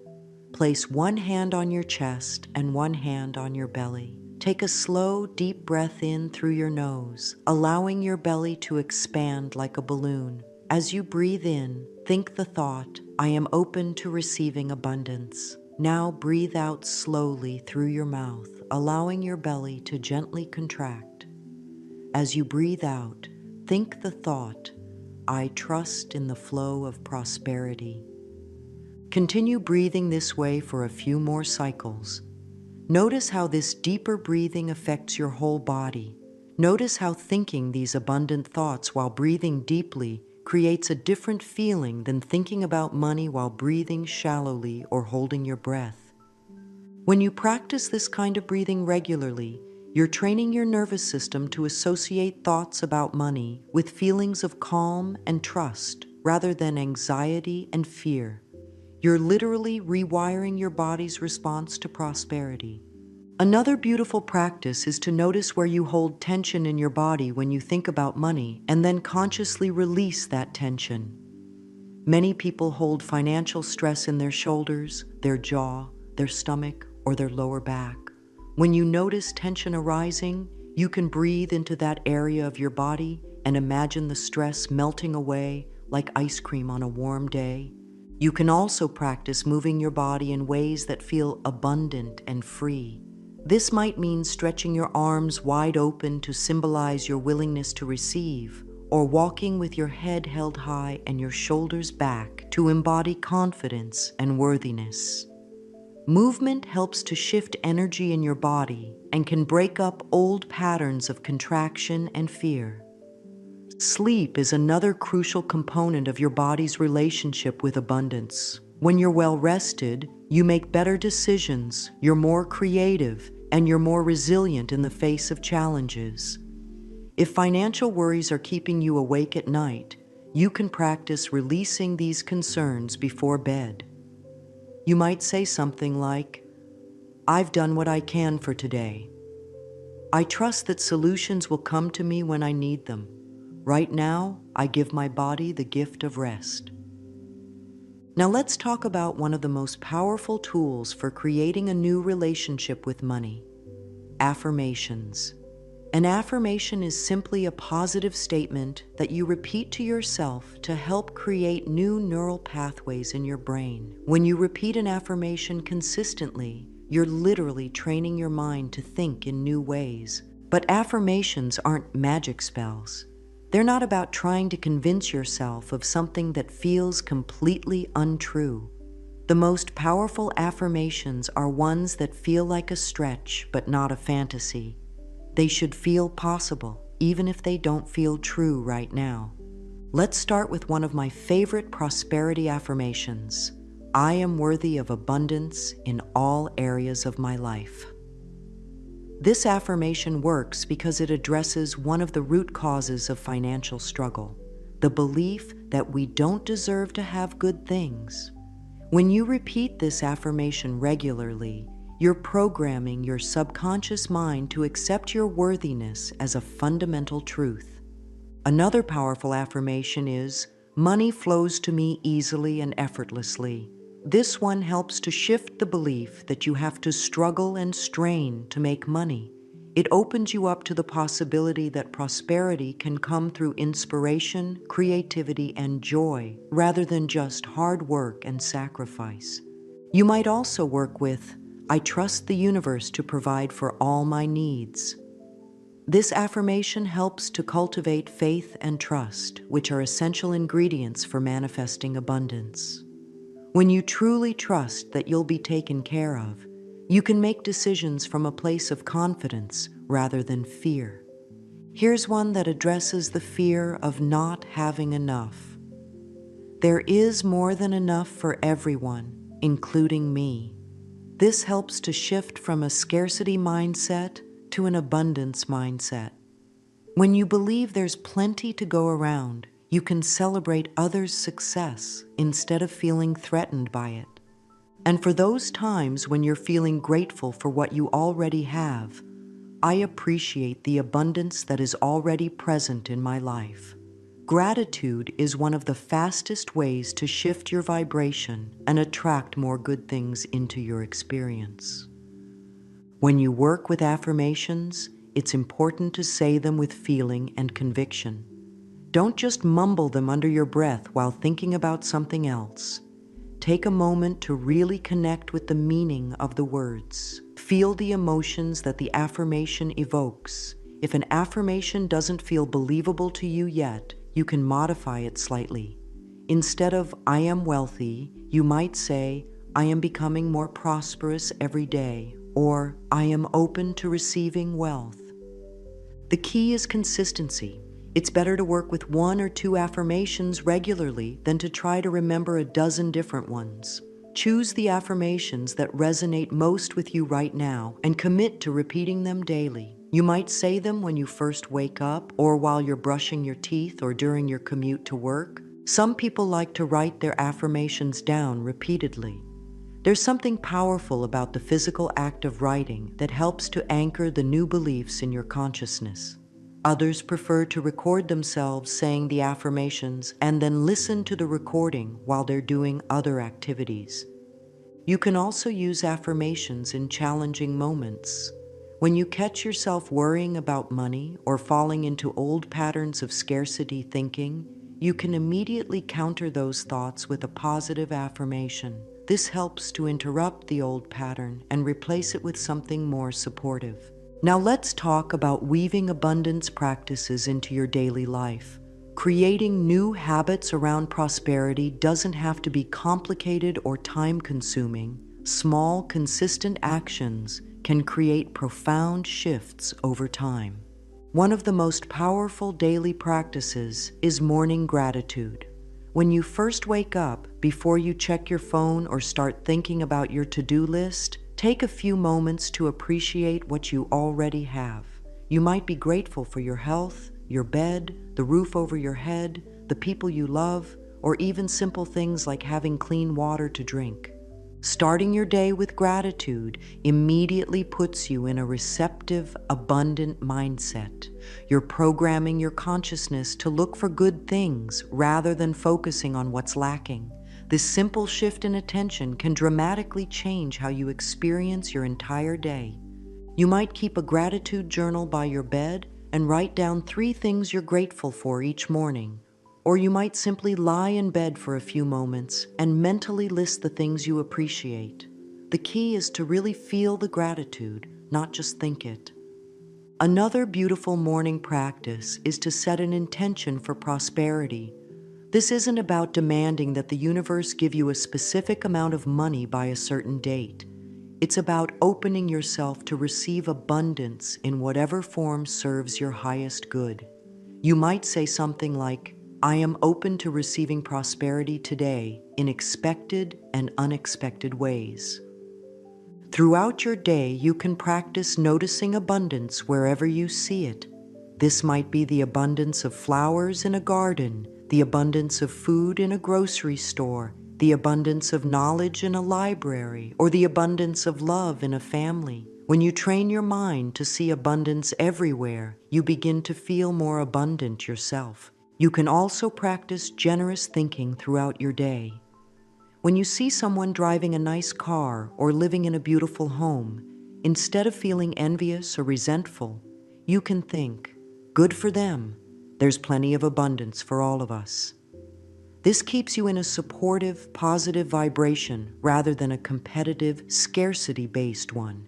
Place one hand on your chest and one hand on your belly. Take a slow, deep breath in through your nose, allowing your belly to expand like a balloon. As you breathe in, think the thought, "I am open to receiving abundance." Now breathe out slowly through your mouth, allowing your belly to gently contract. As you breathe out, think the thought, "I trust in the flow of prosperity." Continue breathing this way for a few more cycles. Notice how this deeper breathing affects your whole body. Notice how thinking these abundant thoughts while breathing deeply creates a different feeling than thinking about money while breathing shallowly or holding your breath. When you practice this kind of breathing regularly, you're training your nervous system to associate thoughts about money with feelings of calm and trust rather than anxiety and fear. You're literally rewiring your body's response to prosperity. Another beautiful practice is to notice where you hold tension in your body when you think about money and then consciously release that tension. Many people hold financial stress in their shoulders, their jaw, their stomach, or their lower back. When you notice tension arising, you can breathe into that area of your body and imagine the stress melting away like ice cream on a warm day. You can also practice moving your body in ways that feel abundant and free. This might mean stretching your arms wide open to symbolize your willingness to receive, or walking with your head held high and your shoulders back to embody confidence and worthiness. Movement helps to shift energy in your body and can break up old patterns of contraction and fear. Sleep is another crucial component of your body's relationship with abundance. When you're well rested, you make better decisions, you're more creative, and you're more resilient in the face of challenges. If financial worries are keeping you awake at night, you can practice releasing these concerns before bed. You might say something like, "I've done what I can for today. I trust that solutions will come to me when I need them. Right now, I give my body the gift of rest." Now let's talk about one of the most powerful tools for creating a new relationship with money: affirmations. An affirmation is simply a positive statement that you repeat to yourself to help create new neural pathways in your brain. When you repeat an affirmation consistently, you're literally training your mind to think in new ways. But affirmations aren't magic spells. They're not about trying to convince yourself of something that feels completely untrue. The most powerful affirmations are ones that feel like a stretch but not a fantasy. They should feel possible, even if they don't feel true right now. Let's start with one of my favorite prosperity affirmations. I am worthy of abundance in all areas of my life. This affirmation works because it addresses one of the root causes of financial struggle, the belief that we don't deserve to have good things. When you repeat this affirmation regularly, you're programming your subconscious mind to accept your worthiness as a fundamental truth. Another powerful affirmation is, money flows to me easily and effortlessly. This one helps to shift the belief that you have to struggle and strain to make money. It opens you up to the possibility that prosperity can come through inspiration, creativity, and joy, rather than just hard work and sacrifice. You might also work with, I trust the universe to provide for all my needs. This affirmation helps to cultivate faith and trust, which are essential ingredients for manifesting abundance. When you truly trust that you'll be taken care of, you can make decisions from a place of confidence rather than fear. Here's one that addresses the fear of not having enough. There is more than enough for everyone, including me. This helps to shift from a scarcity mindset to an abundance mindset. When you believe there's plenty to go around, you can celebrate others' success instead of feeling threatened by it. And for those times when you're feeling grateful for what you already have, I appreciate the abundance that is already present in my life. Gratitude is one of the fastest ways to shift your vibration and attract more good things into your experience. When you work with affirmations, it's important to say them with feeling and conviction. Don't just mumble them under your breath while thinking about something else. Take a moment to really connect with the meaning of the words. Feel the emotions that the affirmation evokes. If an affirmation doesn't feel believable to you yet, you can modify it slightly. Instead of, I am wealthy, you might say, I am becoming more prosperous every day, or I am open to receiving wealth. The key is consistency. It's better to work with 1 or 2 affirmations regularly than to try to remember a dozen different ones. Choose the affirmations that resonate most with you right now and commit to repeating them daily. You might say them when you first wake up, or while you're brushing your teeth, or during your commute to work. Some people like to write their affirmations down repeatedly. There's something powerful about the physical act of writing that helps to anchor the new beliefs in your consciousness. Others prefer to record themselves saying the affirmations and then listen to the recording while they're doing other activities. You can also use affirmations in challenging moments. When you catch yourself worrying about money or falling into old patterns of scarcity thinking, you can immediately counter those thoughts with a positive affirmation. This helps to interrupt the old pattern and replace it with something more supportive. Now let's talk about weaving abundance practices into your daily life. Creating new habits around prosperity doesn't have to be complicated or time-consuming. Small, consistent actions can create profound shifts over time. One of the most powerful daily practices is morning gratitude. When you first wake up, before you check your phone or start thinking about your to-do list, take a few moments to appreciate what you already have. You might be grateful for your health, your bed, the roof over your head, the people you love, or even simple things like having clean water to drink. Starting your day with gratitude immediately puts you in a receptive, abundant mindset. You're programming your consciousness to look for good things rather than focusing on what's lacking. This simple shift in attention can dramatically change how you experience your entire day. You might keep a gratitude journal by your bed and write down 3 things you're grateful for each morning. Or you might simply lie in bed for a few moments and mentally list the things you appreciate. The key is to really feel the gratitude, not just think it. Another beautiful morning practice is to set an intention for prosperity. This isn't about demanding that the universe give you a specific amount of money by a certain date. It's about opening yourself to receive abundance in whatever form serves your highest good. You might say something like, I am open to receiving prosperity today in expected and unexpected ways. Throughout your day, you can practice noticing abundance wherever you see it. This might be the abundance of flowers in a garden, the abundance of food in a grocery store, the abundance of knowledge in a library, or the abundance of love in a family. When you train your mind to see abundance everywhere, you begin to feel more abundant yourself. You can also practice generous thinking throughout your day. When you see someone driving a nice car or living in a beautiful home, instead of feeling envious or resentful, you can think, good for them. There's plenty of abundance for all of us. This keeps you in a supportive, positive vibration rather than a competitive, scarcity-based one.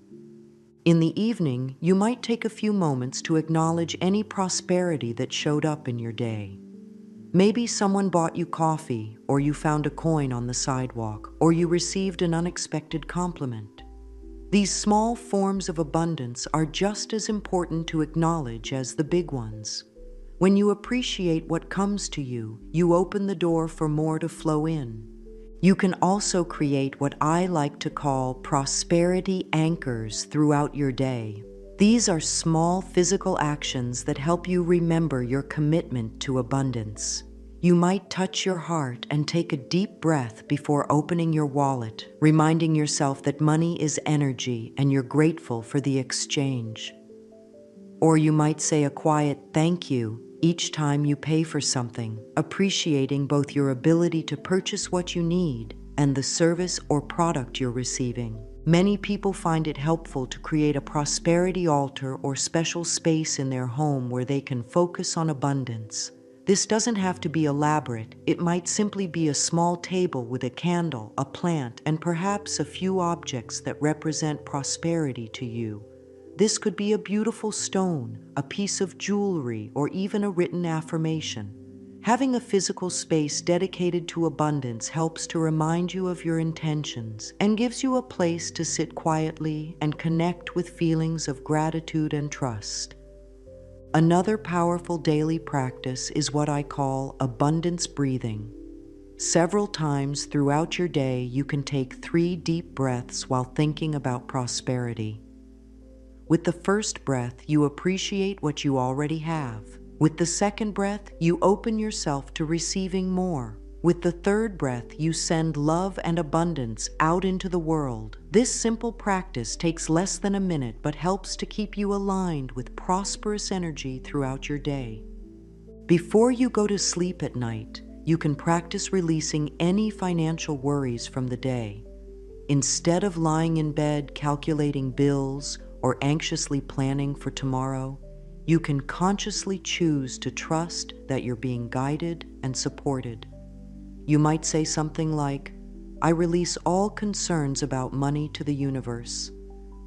In the evening, you might take a few moments to acknowledge any prosperity that showed up in your day. Maybe someone bought you coffee, or you found a coin on the sidewalk, or you received an unexpected compliment. These small forms of abundance are just as important to acknowledge as the big ones. When you appreciate what comes to you, you open the door for more to flow in. You can also create what I like to call prosperity anchors throughout your day. These are small physical actions that help you remember your commitment to abundance. You might touch your heart and take a deep breath before opening your wallet, reminding yourself that money is energy and you're grateful for the exchange. Or you might say a quiet thank you each time you pay for something, appreciating both your ability to purchase what you need and the service or product you're receiving. Many people find it helpful to create a prosperity altar or special space in their home where they can focus on abundance. This doesn't have to be elaborate. It might simply be a small table with a candle, a plant, and perhaps a few objects that represent prosperity to you. This could be a beautiful stone, a piece of jewelry, or even a written affirmation. Having a physical space dedicated to abundance helps to remind you of your intentions and gives you a place to sit quietly and connect with feelings of gratitude and trust. Another powerful daily practice is what I call abundance breathing. Several times throughout your day, you can take 3 deep breaths while thinking about prosperity. With the first breath, you appreciate what you already have. With the second breath, you open yourself to receiving more. With the third breath, you send love and abundance out into the world. This simple practice takes less than a minute but helps to keep you aligned with prosperous energy throughout your day. Before you go to sleep at night, you can practice releasing any financial worries from the day. Instead of lying in bed calculating bills or anxiously planning for tomorrow, you can consciously choose to trust that you're being guided and supported. You might say something like, I release all concerns about money to the universe.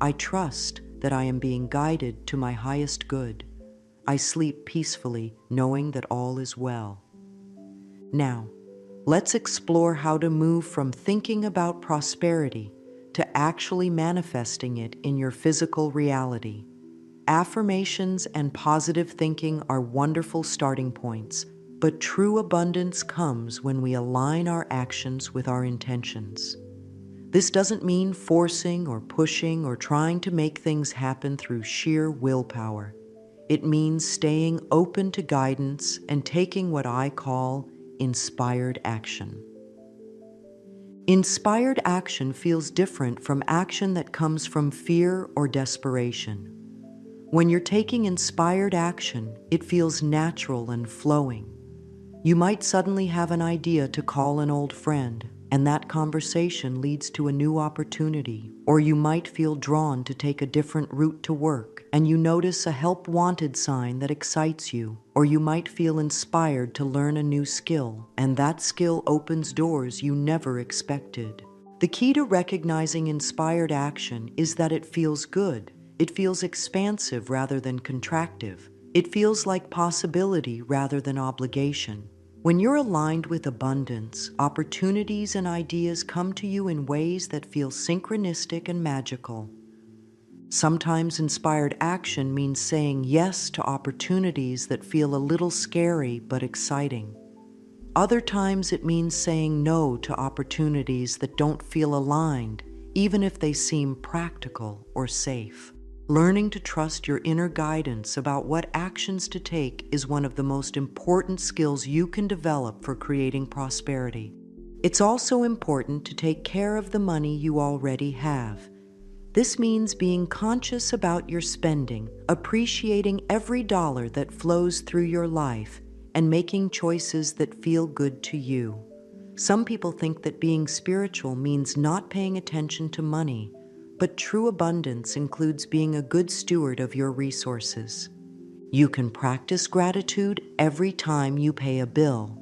I trust that I am being guided to my highest good. I sleep peacefully, knowing that all is well. Now, let's explore how to move from thinking about prosperity to actually manifesting it in your physical reality. Affirmations and positive thinking are wonderful starting points, but true abundance comes when we align our actions with our intentions. This doesn't mean forcing or pushing or trying to make things happen through sheer willpower. It means staying open to guidance and taking what I call inspired action. Inspired action feels different from action that comes from fear or desperation. When you're taking inspired action, it feels natural and flowing. You might suddenly have an idea to call an old friend, and that conversation leads to a new opportunity. Or you might feel drawn to take a different route to work, and you notice a help wanted sign that excites you. Or you might feel inspired to learn a new skill, and that skill opens doors you never expected. The key to recognizing inspired action is that it feels good. It feels expansive rather than contractive. It feels like possibility rather than obligation. When you're aligned with abundance, opportunities and ideas come to you in ways that feel synchronistic and magical. Sometimes inspired action means saying yes to opportunities that feel a little scary but exciting. Other times it means saying no to opportunities that don't feel aligned, even if they seem practical or safe. Learning to trust your inner guidance about what actions to take is one of the most important skills you can develop for creating prosperity. It's also important to take care of the money you already have. This means being conscious about your spending, appreciating every dollar that flows through your life, and making choices that feel good to you. Some people think that being spiritual means not paying attention to money, but true abundance includes being a good steward of your resources. You can practice gratitude every time you pay a bill,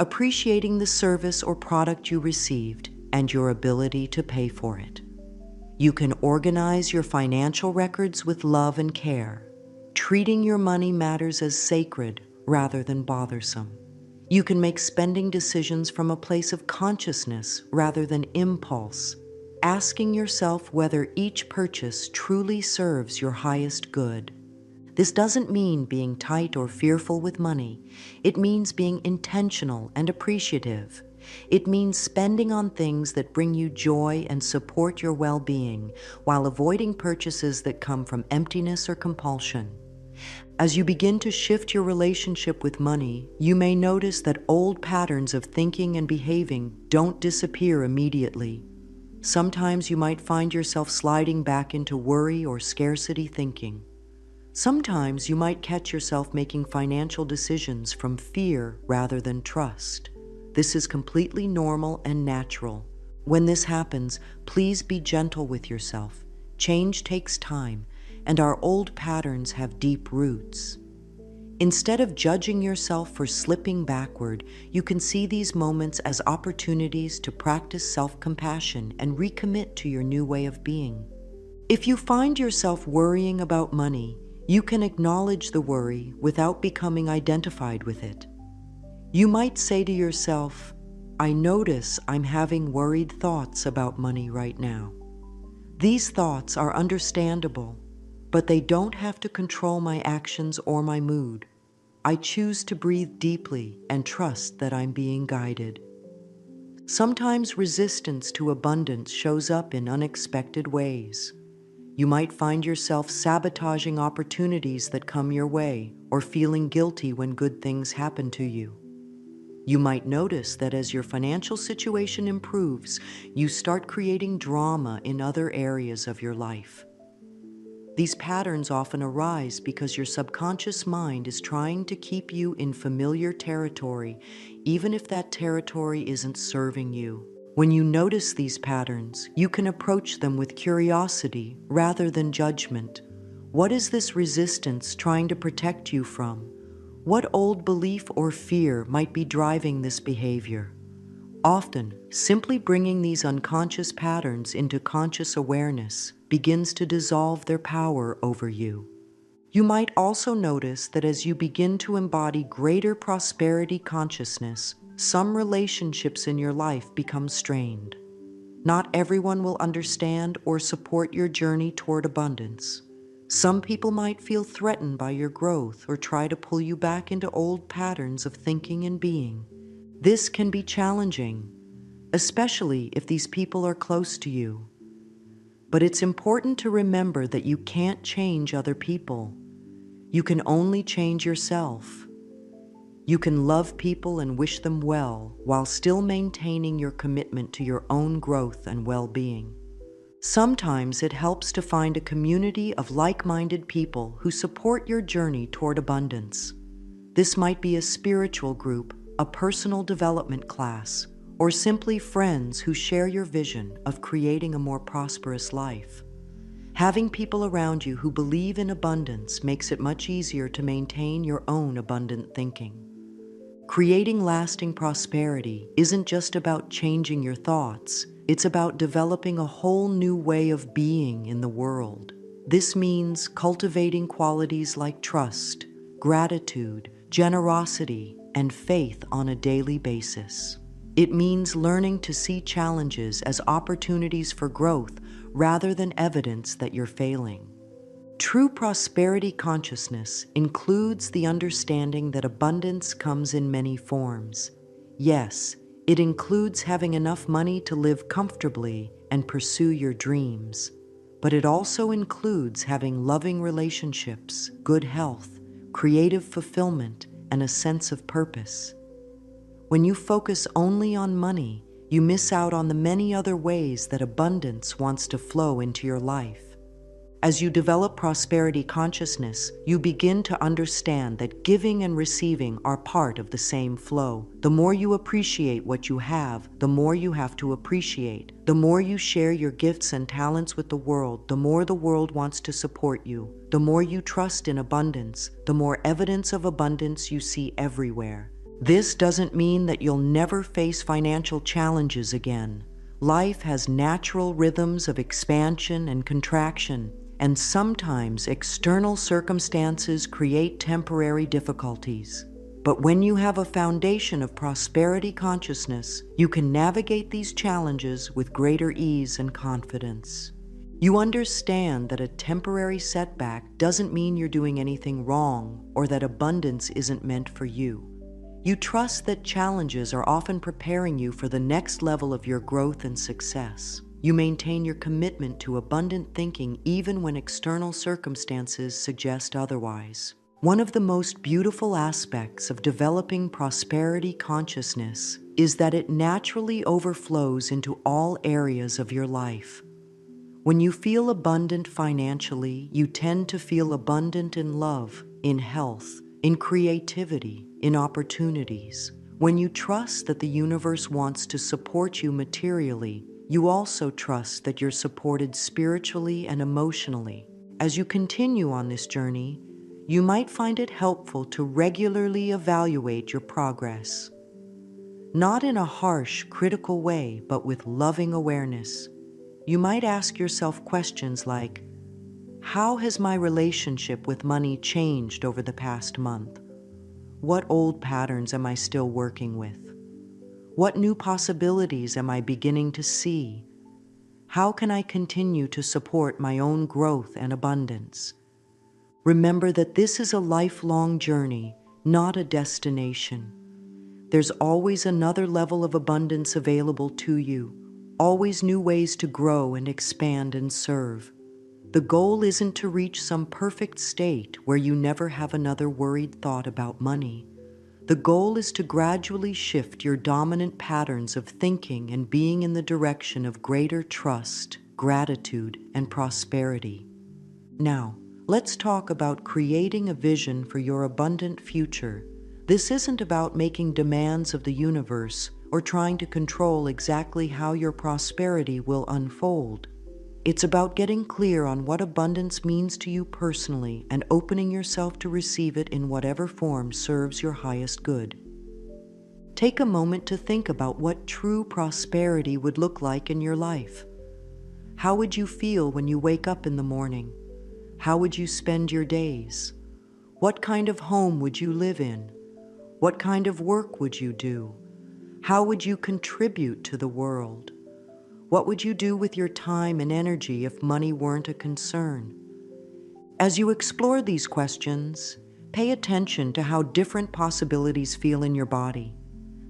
appreciating the service or product you received and your ability to pay for it. You can organize your financial records with love and care, treating your money matters as sacred rather than bothersome. You can make spending decisions from a place of consciousness rather than impulse, asking yourself whether each purchase truly serves your highest good. This doesn't mean being tight or fearful with money. It means being intentional and appreciative. It means spending on things that bring you joy and support your well-being, while avoiding purchases that come from emptiness or compulsion. As you begin to shift your relationship with money, you may notice that old patterns of thinking and behaving don't disappear immediately. Sometimes you might find yourself sliding back into worry or scarcity thinking. Sometimes you might catch yourself making financial decisions from fear rather than trust. This is completely normal and natural. When this happens, please be gentle with yourself. Change takes time, and our old patterns have deep roots. Instead of judging yourself for slipping backward, you can see these moments as opportunities to practice self-compassion and recommit to your new way of being. If you find yourself worrying about money, you can acknowledge the worry without becoming identified with it. You might say to yourself, "I notice I'm having worried thoughts about money right now. These thoughts are understandable, but they don't have to control my actions or my mood. I choose to breathe deeply and trust that I'm being guided." Sometimes resistance to abundance shows up in unexpected ways. You might find yourself sabotaging opportunities that come your way, or feeling guilty when good things happen to you. You might notice that as your financial situation improves, you start creating drama in other areas of your life. These patterns often arise because your subconscious mind is trying to keep you in familiar territory, even if that territory isn't serving you. When you notice these patterns, you can approach them with curiosity rather than judgment. What is this resistance trying to protect you from? What old belief or fear might be driving this behavior? Often, simply bringing these unconscious patterns into conscious awareness begins to dissolve their power over you. You might also notice that as you begin to embody greater prosperity consciousness, some relationships in your life become strained. Not everyone will understand or support your journey toward abundance. Some people might feel threatened by your growth or try to pull you back into old patterns of thinking and being. This can be challenging, especially if these people are close to you. But it's important to remember that you can't change other people. You can only change yourself. You can love people and wish them well while still maintaining your commitment to your own growth and well-being. Sometimes it helps to find a community of like-minded people who support your journey toward abundance. This might be a spiritual group, a personal development class, or simply friends who share your vision of creating a more prosperous life. Having people around you who believe in abundance makes it much easier to maintain your own abundant thinking. Creating lasting prosperity isn't just about changing your thoughts, it's about developing a whole new way of being in the world. This means cultivating qualities like trust, gratitude, generosity, and faith on a daily basis. It means learning to see challenges as opportunities for growth rather than evidence that you're failing. True prosperity consciousness includes the understanding that abundance comes in many forms. Yes, it includes having enough money to live comfortably and pursue your dreams. But it also includes having loving relationships, good health, creative fulfillment, and a sense of purpose. When you focus only on money, you miss out on the many other ways that abundance wants to flow into your life. As you develop prosperity consciousness, you begin to understand that giving and receiving are part of the same flow. The more you appreciate what you have, the more you have to appreciate. The more you share your gifts and talents with the world, the more the world wants to support you. The more you trust in abundance, the more evidence of abundance you see everywhere. This doesn't mean that you'll never face financial challenges again. Life has natural rhythms of expansion and contraction, and sometimes external circumstances create temporary difficulties. But when you have a foundation of prosperity consciousness, you can navigate these challenges with greater ease and confidence. You understand that a temporary setback doesn't mean you're doing anything wrong or that abundance isn't meant for you. You trust that challenges are often preparing you for the next level of your growth and success. You maintain your commitment to abundant thinking even when external circumstances suggest otherwise. One of the most beautiful aspects of developing prosperity consciousness is that it naturally overflows into all areas of your life. When you feel abundant financially, you tend to feel abundant in love, in health, in creativity, in opportunities. When you trust that the universe wants to support you materially, you also trust that you're supported spiritually and emotionally. As you continue on this journey, you might find it helpful to regularly evaluate your progress. Not in a harsh, critical way, but with loving awareness. You might ask yourself questions like, how has my relationship with money changed over the past month? What old patterns am I still working with? What new possibilities am I beginning to see? How can I continue to support my own growth and abundance? Remember that this is a lifelong journey, not a destination. There's always another level of abundance available to you, always new ways to grow and expand and serve. The goal isn't to reach some perfect state where you never have another worried thought about money. The goal is to gradually shift your dominant patterns of thinking and being in the direction of greater trust, gratitude, and prosperity. Now, let's talk about creating a vision for your abundant future. This isn't about making demands of the universe or trying to control exactly how your prosperity will unfold. It's about getting clear on what abundance means to you personally and opening yourself to receive it in whatever form serves your highest good. Take a moment to think about what true prosperity would look like in your life. How would you feel when you wake up in the morning? How would you spend your days? What kind of home would you live in? What kind of work would you do? How would you contribute to the world? What would you do with your time and energy if money weren't a concern? As you explore these questions, pay attention to how different possibilities feel in your body.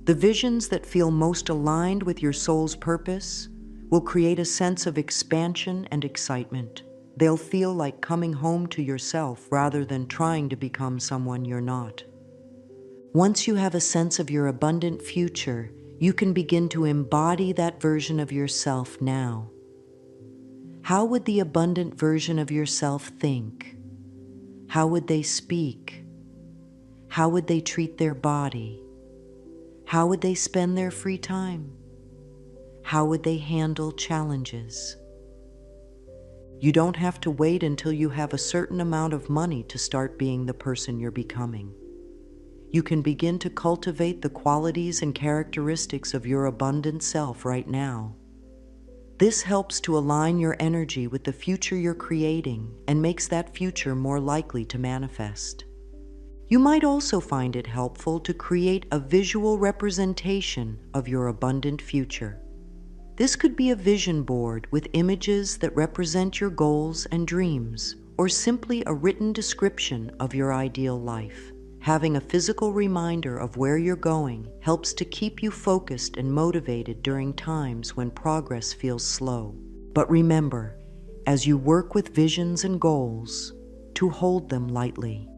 The visions that feel most aligned with your soul's purpose will create a sense of expansion and excitement. They'll feel like coming home to yourself rather than trying to become someone you're not. Once you have a sense of your abundant future, you can begin to embody that version of yourself now. How would the abundant version of yourself think? How would they speak? How would they treat their body? How would they spend their free time? How would they handle challenges? You don't have to wait until you have a certain amount of money to start being the person you're becoming. You can begin to cultivate the qualities and characteristics of your abundant self right now. This helps to align your energy with the future you're creating and makes that future more likely to manifest. You might also find it helpful to create a visual representation of your abundant future. This could be a vision board with images that represent your goals and dreams, or simply a written description of your ideal life. Having a physical reminder of where you're going helps to keep you focused and motivated during times when progress feels slow. But remember, as you work with visions and goals, to hold them lightly.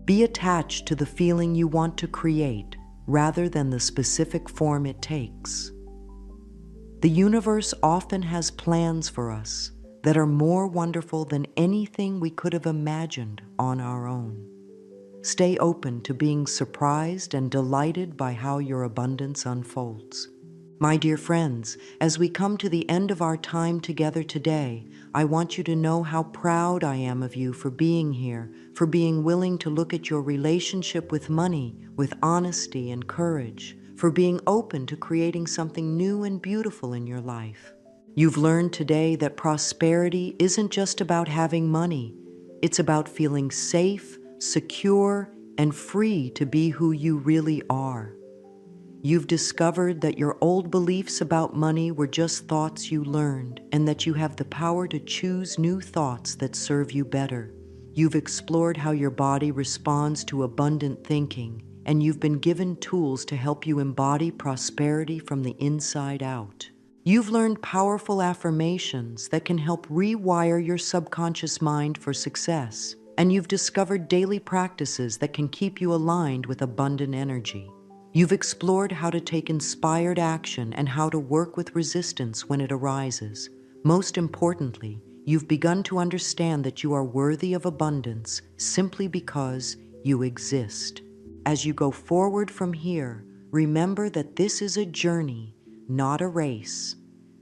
Be attached to the feeling you want to create rather than the specific form it takes. The universe often has plans for us that are more wonderful than anything we could have imagined on our own. Stay open to being surprised and delighted by how your abundance unfolds. My dear friends, as we come to the end of our time together today, I want you to know how proud I am of you for being here, for being willing to look at your relationship with money with honesty and courage, for being open to creating something new and beautiful in your life. You've learned today that prosperity isn't just about having money. It's about feeling safe, secure, and free to be who you really are. You've discovered that your old beliefs about money were just thoughts you learned, and that you have the power to choose new thoughts that serve you better. You've explored how your body responds to abundant thinking, and you've been given tools to help you embody prosperity from the inside out. You've learned powerful affirmations that can help rewire your subconscious mind for success, and you've discovered daily practices that can keep you aligned with abundant energy. You've explored how to take inspired action and how to work with resistance when it arises. Most importantly, you've begun to understand that you are worthy of abundance simply because you exist. As you go forward from here, remember that this is a journey, not a race.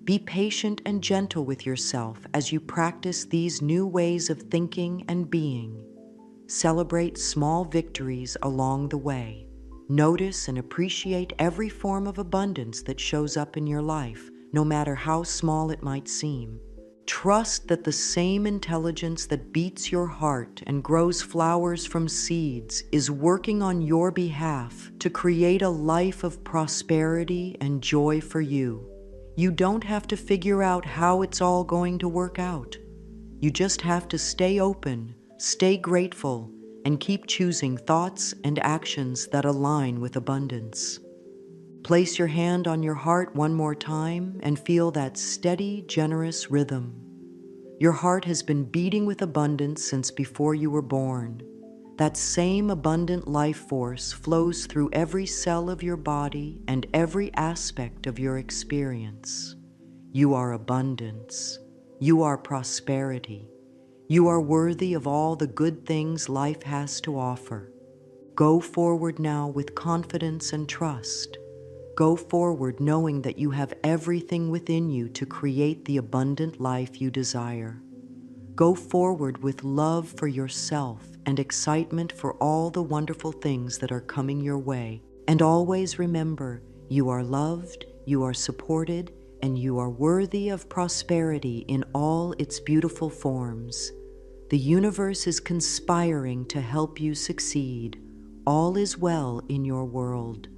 Be patient and gentle with yourself as you practice these new ways of thinking and being. Celebrate small victories along the way. Notice and appreciate every form of abundance that shows up in your life, no matter how small it might seem. Trust that the same intelligence that beats your heart and grows flowers from seeds is working on your behalf to create a life of prosperity and joy for you. You don't have to figure out how it's all going to work out. You just have to stay open, stay grateful, and keep choosing thoughts and actions that align with abundance. Place your hand on your heart one more time and feel that steady, generous rhythm. Your heart has been beating with abundance since before you were born. That same abundant life force flows through every cell of your body and every aspect of your experience. You are abundance. You are prosperity. You are worthy of all the good things life has to offer. Go forward now with confidence and trust. Go forward knowing that you have everything within you to create the abundant life you desire. Go forward with love for yourself and excitement for all the wonderful things that are coming your way. And always remember, you are loved, you are supported, and you are worthy of prosperity in all its beautiful forms. The universe is conspiring to help you succeed. All is well in your world.